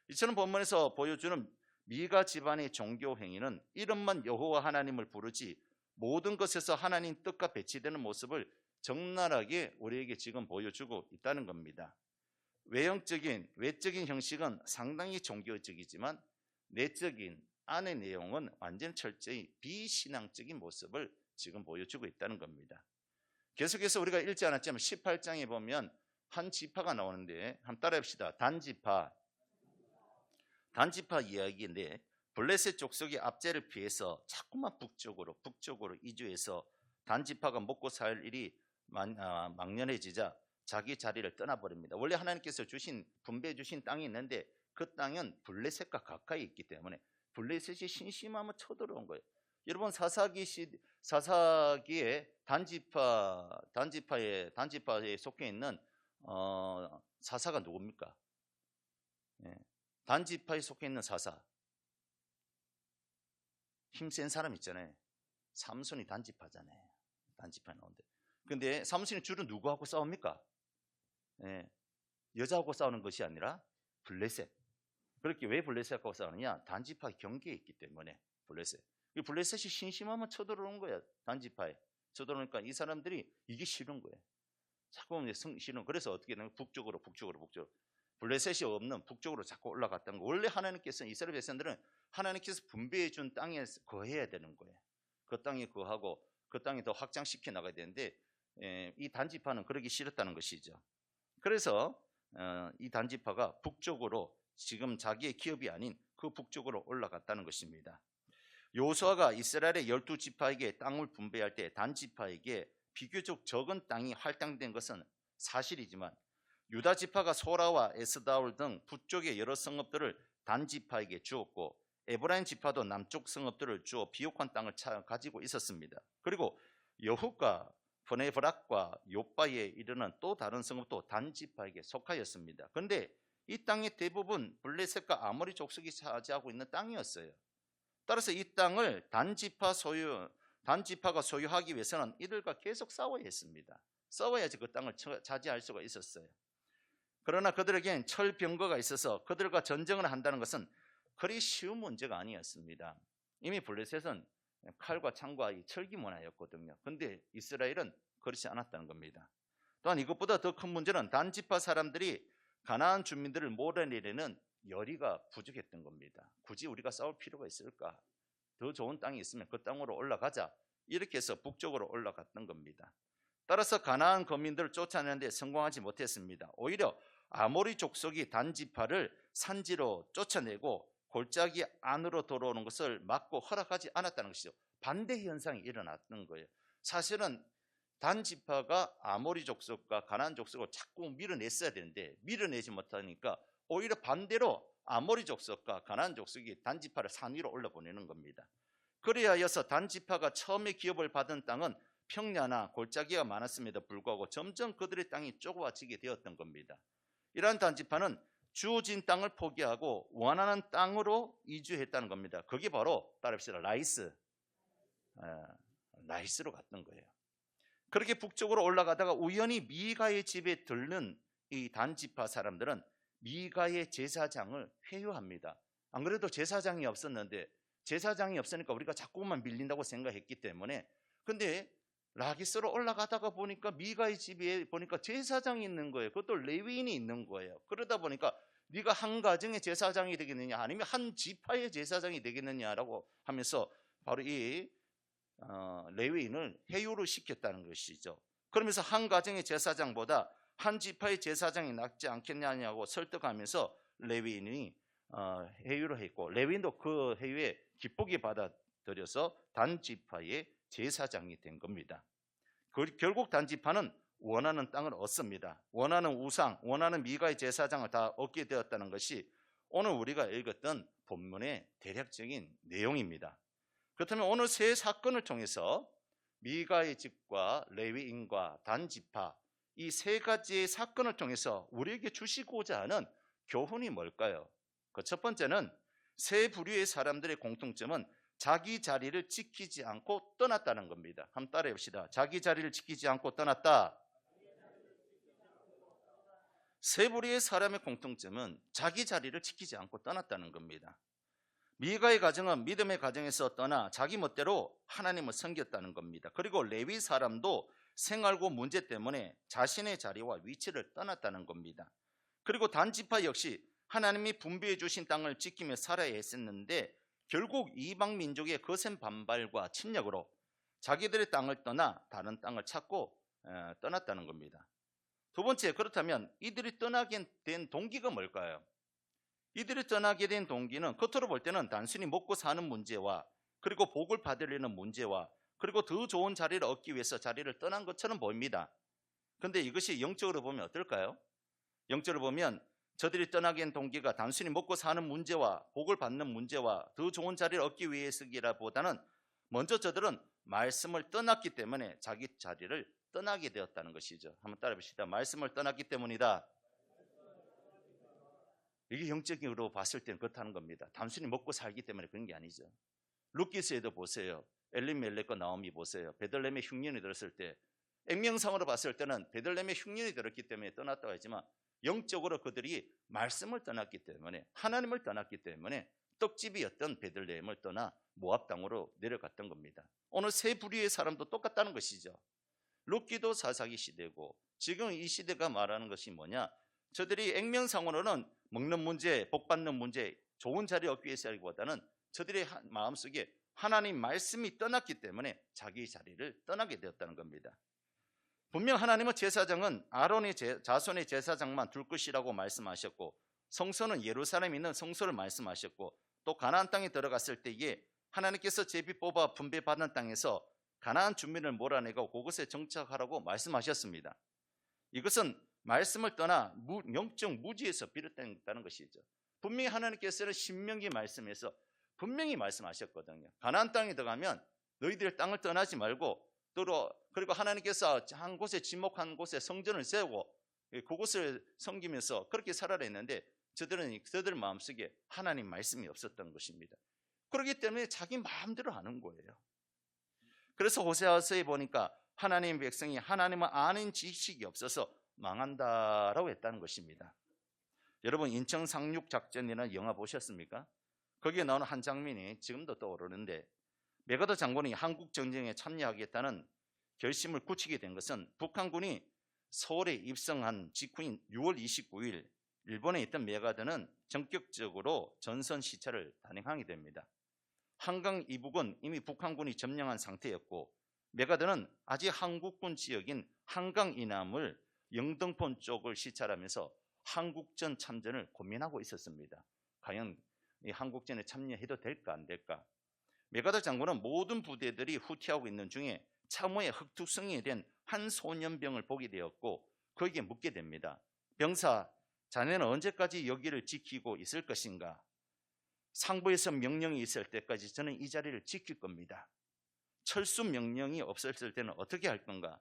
이처럼 본문에서 보여주는 미가 집안의 종교 행위는 이름만 여호와 하나님을 부르지 모든 것에서 하나님 뜻과 배치되는 모습을 적나라하게 우리에게 지금 보여주고 있다는 겁니다. 외적인 형식은 상당히 종교적이지만 내적인 안의 내용은 완전 철저히 비신앙적인 모습을 지금 보여주고 있다는 겁니다. 계속해서 우리가 읽지 않았지만 18장에 보면 한 지파가 나오는데 한번 따라합시다. 단지파 이야기인데 블레셋 족속의 압제를 피해서 자꾸만 북쪽으로 이주해서 단지파가 먹고 살 일이 막연해지자 자기 자리를 떠나버립니다. 원래 하나님께서 분배해 주신 땅이 있는데 그 땅은 블레셋과 가까이 있기 때문에 블레셋이 심심하면 쳐들어온 거예요. 여러분 사사기에 단지파에 속해 있는 사사가 누굽니까? 단지파에 속해 있는 사사 힘센 사람 있잖아요. 삼손이 단지파잖아요. 단지파에 나오는데 근데 삼손이 주로 누구하고 싸웁니까? 여자하고 싸우는 것이 아니라 블레셋. 그렇게 왜 블레셋하고 싸우느냐? 단지파 경계에 있기 때문에 블레셋이 심심하면 쳐들어오는 거야. 단지파에 쳐들어오니까 이 사람들이 이게 싫은 거예요. 자꾸 싫은. 그래서 어떻게 되냐면 북쪽으로 블레셋이 없는 북쪽으로 자꾸 올라갔다는 거. 원래 하나님께서 이스라엘 백성들은 하나님께서 분배해 준 땅에 거해야 되는 거예요. 그 땅에 거하고 그 땅에 더 확장시켜 나가야 되는데 이 단지파는 그러기 싫었다는 것이죠. 그래서 이 단지파가 북쪽으로 지금 자기의 기업이 아닌 그 북쪽으로 올라갔다는 것입니다. 여호수아가 이스라엘의 12지파에게 땅을 분배할 때 단지파에게 비교적 적은 땅이 할당된 것은 사실이지만 유다 지파가 소라와 에스다올 등 북쪽의 여러 성읍들을 단지파에게 주었고 에브라임 지파도 남쪽 성읍들을 주어 비옥한 땅을 가지고 있었습니다. 그리고 여훗과 브네브락과 요바에 이르는 또 다른 성읍도 단지파에게 속하였습니다. 그런데 이 땅의 대부분 블레셋과 아모리 족속이 차지하고 있는 땅이었어요. 따라서 이 땅을 단지파가 소유하기 위해서는 이들과 계속 싸워야 했습니다. 싸워야지 그 땅을 차지할 수가 있었어요. 그러나 그들에겐 철병거가 있어서 그들과 전쟁을 한다는 것은 그리 쉬운 문제가 아니었습니다. 이미 블레셋은 칼과 창과 이 철기 문화였거든요. 그런데 이스라엘은 그렇지 않았다는 겁니다. 또한 이것보다 더 큰 문제는 단지파 사람들이 가나안 주민들을 몰아내려는 열의가 부족했던 겁니다. 굳이 우리가 싸울 필요가 있을까? 더 좋은 땅이 있으면 그 땅으로 올라가자. 이렇게 해서 북쪽으로 올라갔던 겁니다. 따라서 가나안 거민들을 쫓아내는 데 성공하지 못했습니다. 오히려 아모리 족속이 단지파를 산지로 쫓아내고 골짜기 안으로 들어오는 것을 막고 허락하지 않았다는 것이죠. 반대 현상이 일어났던 거예요. 사실은 단지파가 아모리 족속과 가나안 족속을 자꾸 밀어냈어야 되는데 밀어내지 못하니까 오히려 반대로 아모리 족속과 가나안 족속이 단지파를 산 위로 올려보내는 겁니다. 그리하여서 단지파가 처음에 기업을 받은 땅은 평야나 골짜기가 많았음에도 불구하고 점점 그들의 땅이 좁아지게 되었던 겁니다. 이러한 단지파는 주어진 땅을 포기하고 원하는 땅으로 이주했다는 겁니다. 그게 바로 따라합시다. 라이스로 갔던 거예요. 그렇게 북쪽으로 올라가다가 우연히 미가의 집에 들른 이 단지파 사람들은 미가의 제사장을 회유합니다. 안 그래도 제사장이 없었는데 제사장이 없으니까 우리가 자꾸만 밀린다고 생각했기 때문에, 근데 라기스로 올라가다가 보니까 미가의 집에 보니까 제사장이 있는 거예요. 그것도 레위인이 있는 거예요. 그러다 보니까 네가 한 가정의 제사장이 되겠느냐 아니면 한 지파의 제사장이 되겠느냐라고 하면서 바로 이 레위인을 회유를 시켰다는 것이죠. 그러면서 한 가정의 제사장보다 한 지파의 제사장이 낫지 않겠냐고 설득하면서 레위인이 회유를 했고, 레위인도 그 회유에 기쁘게 받아들여서 단지파의 제사장이 된 겁니다. 결국 단지파는 원하는 땅을 얻습니다. 원하는 우상, 원하는 미가의 제사장을 다 얻게 되었다는 것이 오늘 우리가 읽었던 본문의 대략적인 내용입니다. 그렇다면 오늘 세 사건을 통해서 미가의 집과 레위인과 단지파, 이 세 가지의 사건을 통해서 우리에게 주시고자 하는 교훈이 뭘까요? 그 첫 번째는 세 부류의 사람들의 공통점은 자기 자리를 지키지 않고 떠났다는 겁니다. 한번 따라해 봅시다. 자기 자리를 지키지 않고 떠났다. 세 부류의 사람의 공통점은 자기 자리를 지키지 않고 떠났다는 겁니다. 미가의 가정은 믿음의 가정에서 떠나 자기 멋대로 하나님을 섬겼다는 겁니다. 그리고 레위 사람도 생활고 문제 때문에 자신의 자리와 위치를 떠났다는 겁니다. 그리고 단지파 역시 하나님이 분배해 주신 땅을 지키며 살아야 했었는데 결국 이방 민족의 거센 반발과 침략으로 자기들의 땅을 떠나 다른 땅을 찾고 떠났다는 겁니다. 두 번째, 그렇다면 이들이 떠나게 된 동기가 뭘까요? 이들이 떠나게 된 동기는 겉으로 볼 때는 단순히 먹고 사는 문제와 그리고 복을 받으려는 문제와 그리고 더 좋은 자리를 얻기 위해서 자리를 떠난 것처럼 보입니다. 그런데 이것이 영적으로 보면 어떨까요? 영적으로 보면 저들이 떠나게 된 동기가 단순히 먹고 사는 문제와 복을 받는 문제와 더 좋은 자리를 얻기 위해서기라보다는 먼저 저들은 말씀을 떠났기 때문에 자기 자리를 떠나게 되었다는 것이죠. 한번 따라해 봅시다. 말씀을 떠났기 때문이다. 이게 영적으로 봤을 때는 그렇다는 겁니다. 단순히 먹고 살기 때문에 그런 게 아니죠. 룻기스에도 보세요. 엘리멜렉과 나오미 보세요. 베들레헴에 흉년이 들었을 때 액면상으로 봤을 때는 베들레헴에 흉년이 들었기 때문에 떠났다고 했지만 영적으로 그들이 말씀을 떠났기 때문에 하나님을 떠났기 때문에 떡집이었던 베들레헴을 떠나 모압 땅으로 내려갔던 겁니다. 오늘 세 부류의 사람도 똑같다는 것이죠. 룻기도 사사기 시대고 지금 이 시대가 말하는 것이 뭐냐? 저들이 액면상으로는 먹는 문제, 복 받는 문제, 좋은 자리 얻기 위해서보다는 저들의 마음속에 하나님 말씀이 떠났기 때문에 자기 자리를 떠나게 되었다는 겁니다. 분명 하나님은 제사장은 아론의 자손의 제사장만 둘 것이라고 말씀하셨고 성소는 예루살렘에 있는 성소를 말씀하셨고 또 가나안 땅에 들어갔을 때에 하나님께서 제비 뽑아 분배받은 땅에서 가나안 주민을 몰아내고 그곳에 정착하라고 말씀하셨습니다. 이것은 말씀을 떠나 영적 무지에서 비롯된다는 것이죠. 분명히 하나님께서는 신명기 말씀에서 분명히 말씀하셨거든요. 가나안 땅에 들어가면 너희들 땅을 떠나지 말고 그리고 하나님께서 한 곳에 지목한 곳에 성전을 세우고 그곳을 섬기면서 그렇게 살아라 했는데 저들 마음속에 하나님 말씀이 없었던 것입니다. 그렇기 때문에 자기 마음대로 하는 거예요. 그래서 호세아서에 보니까 하나님의 백성이 하나님을 아는 지식이 없어서 망한다라고 했다는 것입니다. 여러분 인천 상륙작전이라는 영화 보셨습니까? 거기에 나오는 한 장면이 지금도 떠오르는데 메가더 장군이 한국전쟁에 참여하겠다는 결심을 굳히게 된 것은 북한군이 서울에 입성한 직후인 6월 29일 일본에 있던 메가더는 전격적으로 전선 시찰을 단행하게 됩니다. 한강 이북은 이미 북한군이 점령한 상태였고 메가더는 아직 한국군 지역인 한강 이남을 영등포 쪽을 시찰하면서 한국전 참전을 고민하고 있었습니다. 과연 이 한국전에 참여해도 될까 안 될까? 메가더 장군은 모든 부대들이 후퇴하고 있는 중에 참호의 흑투성이에 된 한 소년병을 보게 되었고 그에게 묻게 됩니다. 병사, 자네는 언제까지 여기를 지키고 있을 것인가? 상부에서 명령이 있을 때까지 저는 이 자리를 지킬 겁니다. 철수 명령이 없었을 때는 어떻게 할 건가?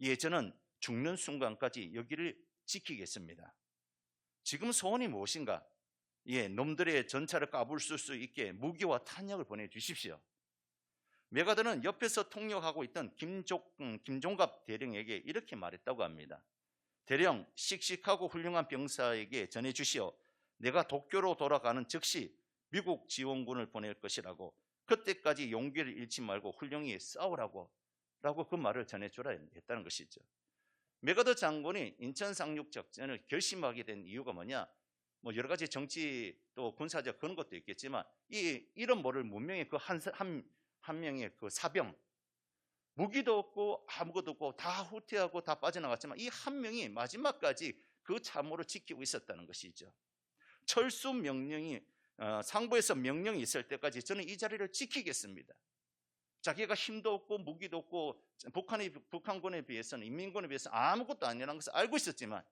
예, 저는 죽는 순간까지 여기를 지키겠습니다. 지금 소원이 무엇인가? 예, 놈들의 전차를 까불 수 있게 무기와 탄약을 보내주십시오. 메가드는 옆에서 통역하고 있던 김종갑 대령에게 이렇게 말했다고 합니다. 대령, 씩씩하고 훌륭한 병사에게 전해주시오. 내가 도쿄로 돌아가는 즉시 미국 지원군을 보낼 것이라고, 그때까지 용기를 잃지 말고 훌륭히 싸우라고 라고 그 말을 전해주라 했다는 것이죠. 메가드 장군이 인천 상륙 작전을 결심하게 된 이유가 뭐냐? 뭐 여러 가지 정치 또 군사적 그런 것도 있겠지만 이런 모를 문명의 그 한 명의 그 사병, 무기도 없고 아무것도 없고 다 후퇴하고 다 빠져나갔지만 이 한 명이 마지막까지 그 참호를 지키고 있었다는 것이죠. 철수 명령이 상부에서 명령이 있을 때까지 저는 이 자리를 지키겠습니다. 자기가 힘도 없고 무기도 없고 북한군에 비해서는, 인민군에 비해서 아무것도 아니라는 것을 알고 있었지만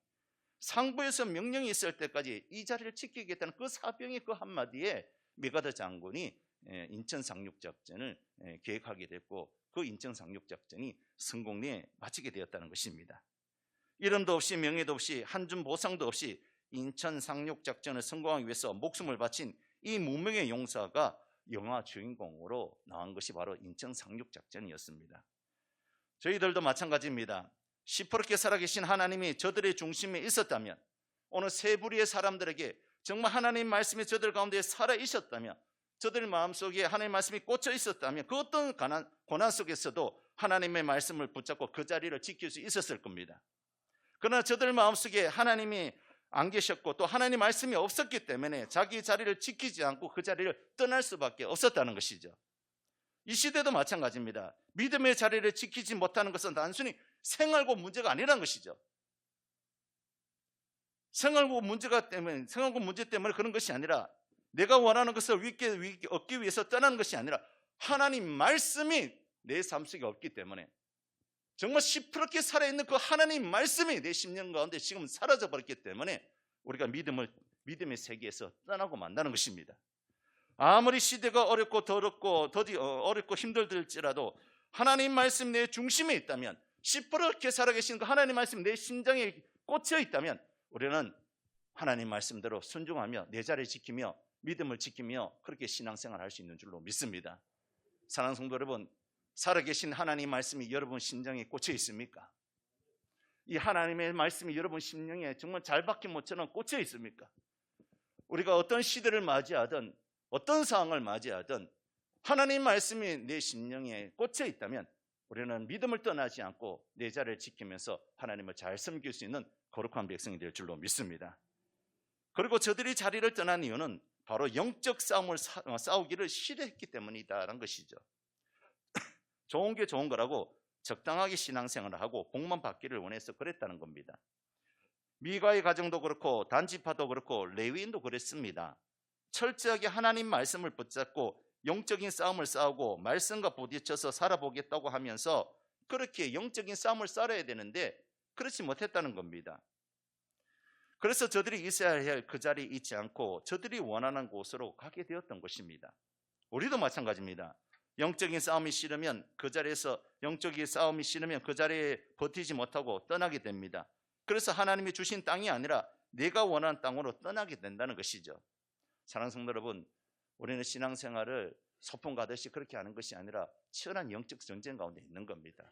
상부에서 명령이 있을 때까지 이 자리를 지키겠다는 그 사병의 그 한마디에 메가드 장군이 인천 상륙작전을 계획하게 됐고, 그 인천 상륙작전이 성공리에 마치게 되었다는 것입니다. 이름도 없이 명예도 없이 한줌 보상도 없이 인천 상륙작전을 성공하기 위해서 목숨을 바친 이 무명의 용사가 영화 주인공으로 나온 것이 바로 인천 상륙작전이었습니다. 저희들도 마찬가지입니다. 시퍼렇게 살아계신 하나님이 저들의 중심에 있었다면, 오늘 세 부류의 사람들에게 정말 하나님 말씀이 저들 가운데 살아 있었다면, 저들 마음속에 하나님의 말씀이 꽂혀 있었다면 그 어떤 고난 속에서도 하나님의 말씀을 붙잡고 그 자리를 지킬 수 있었을 겁니다. 그러나 저들 마음속에 하나님이 안 계셨고 또 하나님 말씀이 없었기 때문에 자기 자리를 지키지 않고 그 자리를 떠날 수밖에 없었다는 것이죠. 이 시대도 마찬가지입니다. 믿음의 자리를 지키지 못하는 것은 단순히 생활고 문제가 아니라는 것이죠. 생활고 문제 때문에 그런 것이 아니라, 내가 원하는 것을 얻기 위해서 떠나는 것이 아니라 하나님 말씀이 내 삶 속에 없기 때문에, 정말 시퍼렇게 살아있는 그 하나님 말씀이 내 심령 가운데 지금 사라져버렸기 때문에 우리가 믿음의 세계에서 떠나고 만다는 것입니다. 아무리 시대가 어렵고 더럽고 어렵고 힘들들지라도 하나님 말씀 내 중심에 있다면, 시퍼렇게 살아계신 그 하나님 말씀 내 심장에 꽂혀 있다면 우리는 하나님 말씀대로 순종하며 내 자리를 지키며 믿음을 지키며 그렇게 신앙생활을 할 수 있는 줄로 믿습니다. 사랑하는 성도 여러분, 살아계신 하나님 말씀이 여러분 심장에 꽂혀 있습니까? 이 하나님의 말씀이 여러분 심령에 정말 잘 박힌 못처럼 꽂혀 있습니까? 우리가 어떤 시대를 맞이하든 어떤 상황을 맞이하든 하나님 말씀이 내 심령에 꽂혀 있다면 우리는 믿음을 떠나지 않고 내 자리를 지키면서 하나님을 잘 섬길 수 있는 거룩한 백성이 될 줄로 믿습니다. 그리고 저들이 자리를 떠난 이유는 바로 영적 싸움을 싸우기를 싫어했기 때문이다라는 것이죠. 좋은 게 좋은 거라고 적당하게 신앙생활을 하고 복만 받기를 원해서 그랬다는 겁니다. 미가의 가정도 그렇고 단지파도 그렇고 레위인도 그랬습니다. 철저하게 하나님 말씀을 붙잡고 영적인 싸움을 싸우고 말씀과 부딪혀서 살아보겠다고 하면서 그렇게 영적인 싸움을 싸워야 되는데 그렇지 못했다는 겁니다. 그래서 저들이 있어야 할 그 자리에 있지 않고 저들이 원하는 곳으로 가게 되었던 것입니다. 우리도 마찬가지입니다. 영적인 싸움이 싫으면 그 자리에서 영적인 싸움이 싫으면 그 자리에 버티지 못하고 떠나게 됩니다. 그래서 하나님이 주신 땅이 아니라 내가 원하는 땅으로 떠나게 된다는 것이죠. 사랑하는 성도 여러분, 우리는 신앙생활을 소풍 가듯이 그렇게 하는 것이 아니라 치열한 영적 전쟁 가운데 있는 겁니다.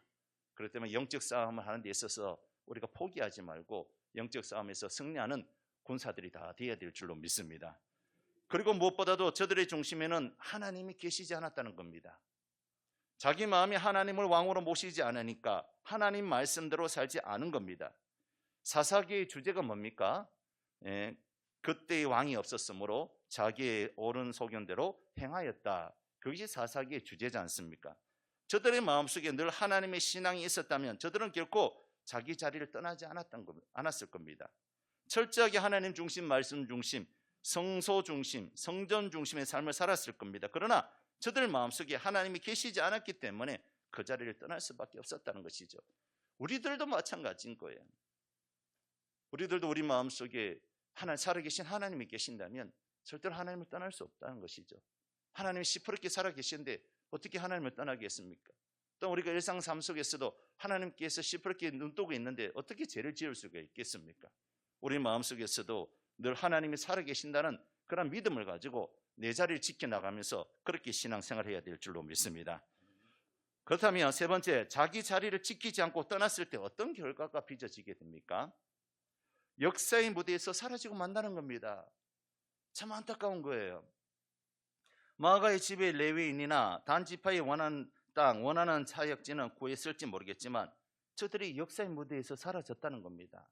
그렇기 때문에 영적 싸움을 하는 데 있어서 우리가 포기하지 말고 영적 싸움에서 승리하는 군사들이 다 되어야 될 줄로 믿습니다. 그리고 무엇보다도 저들의 중심에는 하나님이 계시지 않았다는 겁니다. 자기 마음이 하나님을 왕으로 모시지 않으니까 하나님 말씀대로 살지 않은 겁니다. 사사기의 주제가 뭡니까? 그때의 왕이 없었으므로 자기의 옳은 소견대로 행하였다. 그것이 사사기의 주제지 않습니까? 저들의 마음속에 늘 하나님의 신앙이 있었다면 저들은 결코 자기 자리를 떠나지 않았을 겁니다. 철저하게 하나님 중심, 말씀 중심, 성소 중심, 성전 중심의 삶을 살았을 겁니다. 그러나 저들 마음속에 하나님이 계시지 않았기 때문에 그 자리를 떠날 수밖에 없었다는 것이죠. 우리들도 마찬가지인 거예요. 우리들도 우리 마음속에 살아계신 하나님이 계신다면 절대로 하나님을 떠날 수 없다는 것이죠. 하나님이 시퍼렇게 살아계시는데 어떻게 하나님을 떠나겠습니까? 또 우리가 일상 삶 속에서도 하나님께서 시퍼렇게 눈뜨고 있는데 어떻게 죄를 지을 수가 있겠습니까? 우리 마음속에서도 늘 하나님이 살아계신다는 그런 믿음을 가지고 내 자리를 지켜나가면서 그렇게 신앙생활을 해야 될 줄로 믿습니다. 그렇다면 세 번째, 자기 자리를 지키지 않고 떠났을 때 어떤 결과가 빚어지게 됩니까? 역사의 무대에서 사라지고 만다는 겁니다. 참 안타까운 거예요. 마가의 집의 레위인이나 단지파의 원하는 땅, 원하는 사역지는 구했을지 모르겠지만 저들이 역사의 무대에서 사라졌다는 겁니다.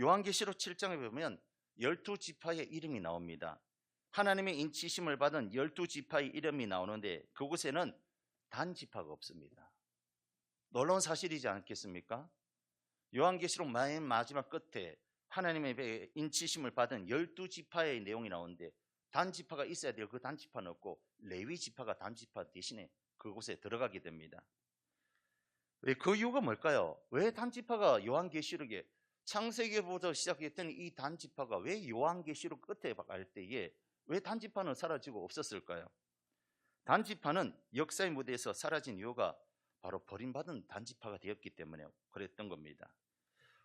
요한계시록 7장에 보면 12지파의 이름이 나옵니다. 하나님의 인치심을 받은 12지파의 이름이 나오는데 그곳에는 단지파가 없습니다. 놀라운 사실이지 않겠습니까? 요한계시록 맨 마지막 끝에 하나님의 인치심을 받은 12지파의 내용이 나오는데 단지파가 있어야 될 그 단지파는 없고 레위 지파가 단지파 대신에 그곳에 들어가게 됩니다. 그 이유가 뭘까요? 왜 단지파가 요한계시록에 창세기부터 시작했던 이 단지파가 왜 요한계시록 끝에 갈 때에 왜 단지파는 사라지고 없었을까요? 단지파는 역사의 무대에서 사라진 이유가 바로 버림받은 단지파가 되었기 때문에 그랬던 겁니다.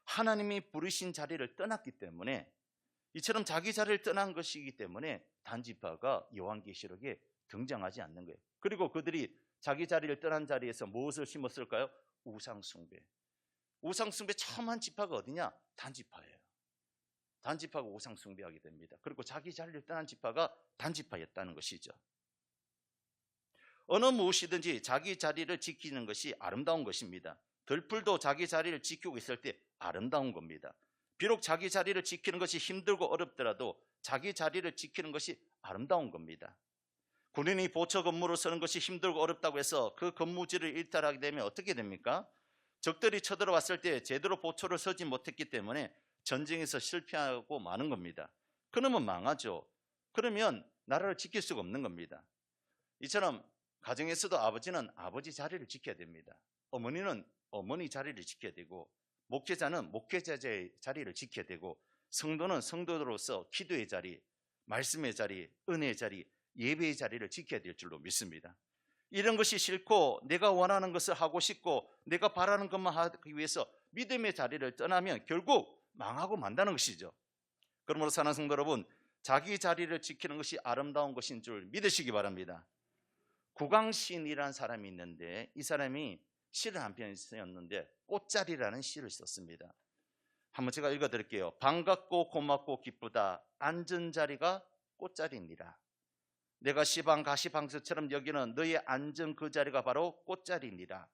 하나님이 부르신 자리를 떠났기 때문에 이처럼 자기 자리를 떠난 것이기 때문에 단지파가 요한계시록에 등장하지 않는 거예요. 그리고 그들이 자기 자리를 떠난 자리에서 무엇을 심었을까요? 우상숭배. 우상숭배 처음 한 지파가 어디냐? 단지파예요. 단지파가 우상숭배하게 됩니다. 그리고 자기 자리를 떠난 지파가 단지파였다는 것이죠. 어느 무엇이든지 자기 자리를 지키는 것이 아름다운 것입니다. 들풀도 자기 자리를 지키고 있을 때 아름다운 겁니다. 비록 자기 자리를 지키는 것이 힘들고 어렵더라도 자기 자리를 지키는 것이 아름다운 겁니다. 군인이 보초 근무를 서는 것이 힘들고 어렵다고 해서 그 근무지를 일탈하게 되면 어떻게 됩니까? 적들이 쳐들어왔을 때 제대로 보초를 서지 못했기 때문에 전쟁에서 실패하고 마는 겁니다. 그러면 망하죠. 그러면 나라를 지킬 수가 없는 겁니다. 이처럼 가정에서도 아버지는 아버지 자리를 지켜야 됩니다. 어머니는 어머니 자리를 지켜야 되고 목회자는 목회자의 자리를 지켜야 되고 성도는 성도로서 기도의 자리, 말씀의 자리, 은혜의 자리, 예배의 자리를 지켜야 될 줄로 믿습니다. 이런 것이 싫고 내가 원하는 것을 하고 싶고 내가 바라는 것만 하기 위해서 믿음의 자리를 떠나면 결국 망하고 만다는 것이죠. 그러므로 사랑하는 성도 여러분, 자기 자리를 지키는 것이 아름다운 것인 줄 믿으시기 바랍니다. 구강신이라는 사람이 있는데 이 사람이 시를 한 편 쓰였는데 꽃자리라는 시를 썼습니다. 한번 제가 읽어드릴게요. 반갑고 고맙고 기쁘다. 앉은 자리가 꽃자리니라. 내가 시방 가시방석처럼 여기는 너의 앉은 그 자리가 바로 꽃자리니라.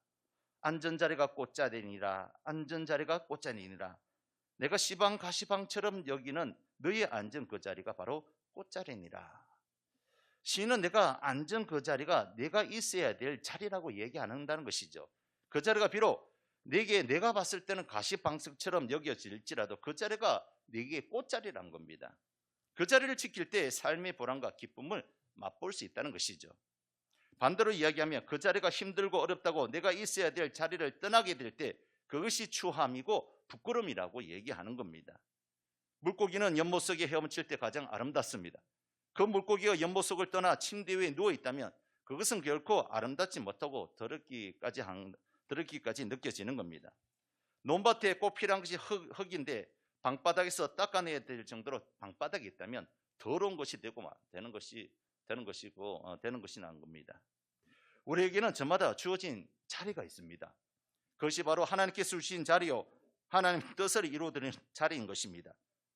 앉은 자리가 꽃자리니라. 앉은 자리가 꽃자리니라. 내가 시방 가시방처럼 여기는 너의 앉은 그 자리가 바로 꽃자리니라. 시인은 내가 앉은 그 자리가 내가 있어야 될 자리라고 얘기한다는 것이죠. 그 자리가 비록 내가 봤을 때는 가시방석처럼 여겨질지라도 그 자리가 내게 꽃자리란 겁니다. 그 자리를 지킬 때 삶의 보람과 기쁨을 맛볼 수 있다는 것이죠. 반대로 이야기하면 그 자리가 힘들고 어렵다고 내가 있어야 될 자리를 떠나게 될 때 그것이 추함이고 부끄러움이라고 얘기하는 겁니다. 물고기는 연못 속에 헤엄칠 때 가장 아름답습니다. 그 물고기가 연못 속을 떠나 침대 위에 누워 있다면 그것은 결코 아름답지 못하고 더럽기까지 느껴지는 겁니다. 논밭에 꼭 필요한 것이 흙인데 방바닥에서 닦아내야 될 정도로 방바닥이 있다면 더러운 것이 되는 것이 난 겁니다. 우리에게는 저마다 주어진 자리가 있습니다. 그것이 바로 하나님께서 주신 자리요, 하나님 뜻을 이루어드리는 자리인 것입니다.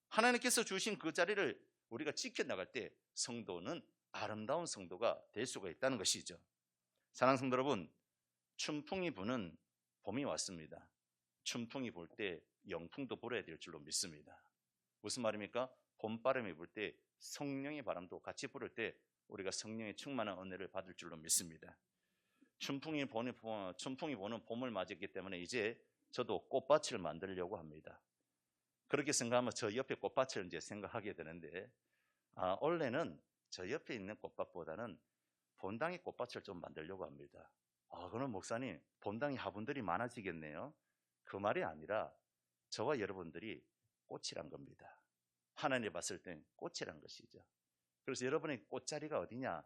하나님께서 주신 그 자리를 우리가 지켜나갈 때 성도는 아름다운 성도가 될 수가 있다는 것이죠. 사랑하는 성도 여러분, 춘풍이 부는 봄이 왔습니다. 춘풍이 불 때 영풍도 불어야 될 줄로 믿습니다. 무슨 말입니까? 봄바람이 불 때 성령의 바람도 같이 불을 때 우리가 성령의 충만한 은혜를 받을 줄로 믿습니다. 춘풍이 부는 봄을 맞았기 때문에 이제 저도 꽃밭을 만들려고 합니다. 그렇게 생각하면 저 옆에 꽃밭을 이제 생각하게 되는데 원래는 저 옆에 있는 꽃밭보다는 본당의 꽃밭을 좀 만들려고 합니다. 그럼 목사님, 본당에 화분들이 많아지겠네요. 그 말이 아니라 저와 여러분들이 꽃이란 겁니다. 하나님 봤을 땐 꽃이란 것이죠. 그래서 여러분의 꽃자리가 어디냐?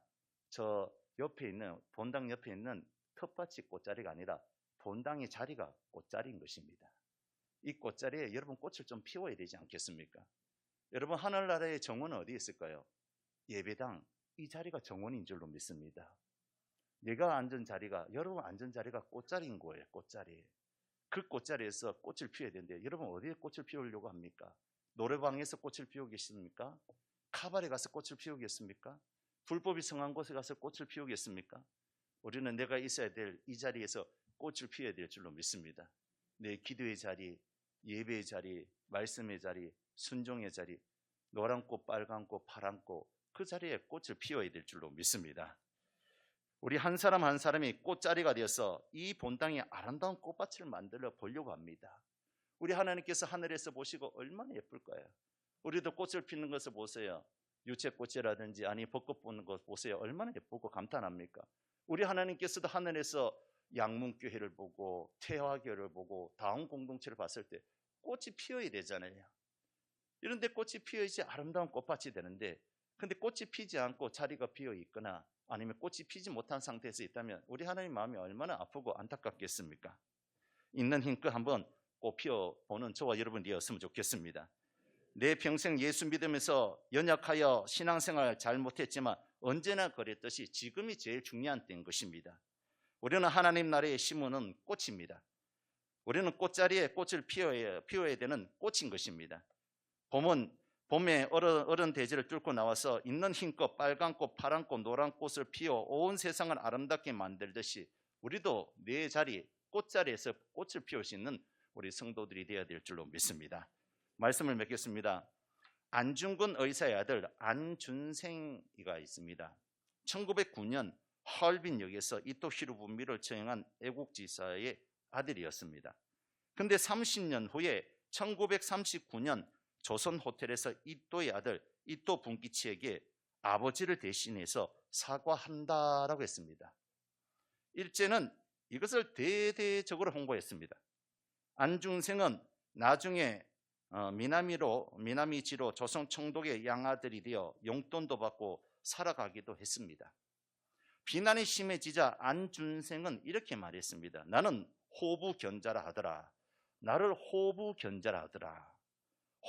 저 옆에 있는 본당 옆에 있는 텃밭이 꽃자리가 아니라 본당의 자리가 꽃자리인 것입니다. 이 꽃자리에 여러분 꽃을 좀 피워야 되지 않겠습니까? 여러분 하늘나라의 정원은 어디에 있을까요? 예배당, 이 자리가 정원인 줄로 믿습니다. 내가 앉은 자리가, 여러분 앉은 자리가 꽃자리인 거예요. 꽃자리. 그 꽃자리에서 꽃을 피워야 되는데 여러분 어디에 꽃을 피우려고 합니까? 노래방에서 꽃을 피우겠습니까? 카바레 가서 꽃을 피우겠습니까? 불법이 성한 곳에 가서 꽃을 피우겠습니까? 우리는 내가 있어야 될 이 자리에서 꽃을 피워야 될 줄로 믿습니다. 내 기도의 자리, 예배의 자리, 말씀의 자리, 순종의 자리, 노란 꽃, 빨간 꽃, 파란 꽃, 그 자리에 꽃을 피워야 될 줄로 믿습니다. 우리 한 사람 한 사람이 꽃자리가 되어서 이 본당에 아름다운 꽃밭을 만들어 보려고 합니다. 우리 하나님께서 하늘에서 보시고 얼마나 예쁠까요? 우리도 꽃을 피는 것을 보세요. 유채꽃이라든지 아니 벚꽃 보는 것 보세요. 얼마나 예쁘고 감탄합니까? 우리 하나님께서도 하늘에서 양문교회를 보고 태화교를 보고 다음 공동체를 봤을 때 꽃이 피어야 되잖아요. 이런데 꽃이 피어야지 아름다운 꽃밭이 되는데, 근데 꽃이 피지 않고 자리가 비어 있거나 아니면 꽃이 피지 못한 상태에서 있다면 우리 하나님 마음이 얼마나 아프고 안타깝겠습니까? 있는 힘껏 한번 꽃 피워보는 저와 여러분이 되었으면 좋겠습니다. 내 평생 예수 믿으면서 연약하여 신앙생활 잘 못했지만 언제나 그랬듯이 지금이 제일 중요한 때인 것입니다. 우리는 하나님 나라의 심으는 꽃입니다. 우리는 꽃자리에 꽃을 피워야 되는 꽃인 것입니다. 봄에 어른 대지를 뚫고 나와서 있는 흰꽃, 빨간 꽃, 파란 꽃, 노란 꽃을 피워 온 세상을 아름답게 만들듯이 우리도 내 자리, 꽃자리에서 꽃을 피울 수 있는 우리 성도들이 되어야 될 줄로 믿습니다. 말씀을 맺겠습니다. 안중근 의사의 아들 안준생이가 있습니다. 1909년 하얼빈역에서 이토 히로부미를 처형한 애국지사의 아들이었습니다. 근데 30년 후에 1939년 조선 호텔에서 이토의 아들 이토 분기치에게 아버지를 대신해서 사과한다라고 했습니다. 일제는 이것을 대대적으로 홍보했습니다. 안중생은 나중에 미나미지로 조선 총독의 양아들이 되어 용돈도 받고 살아가기도 했습니다. 비난이 심해지자 안준생은 이렇게 말했습니다. 나는 호부견자라 하더라. 나를 호부견자라 하더라.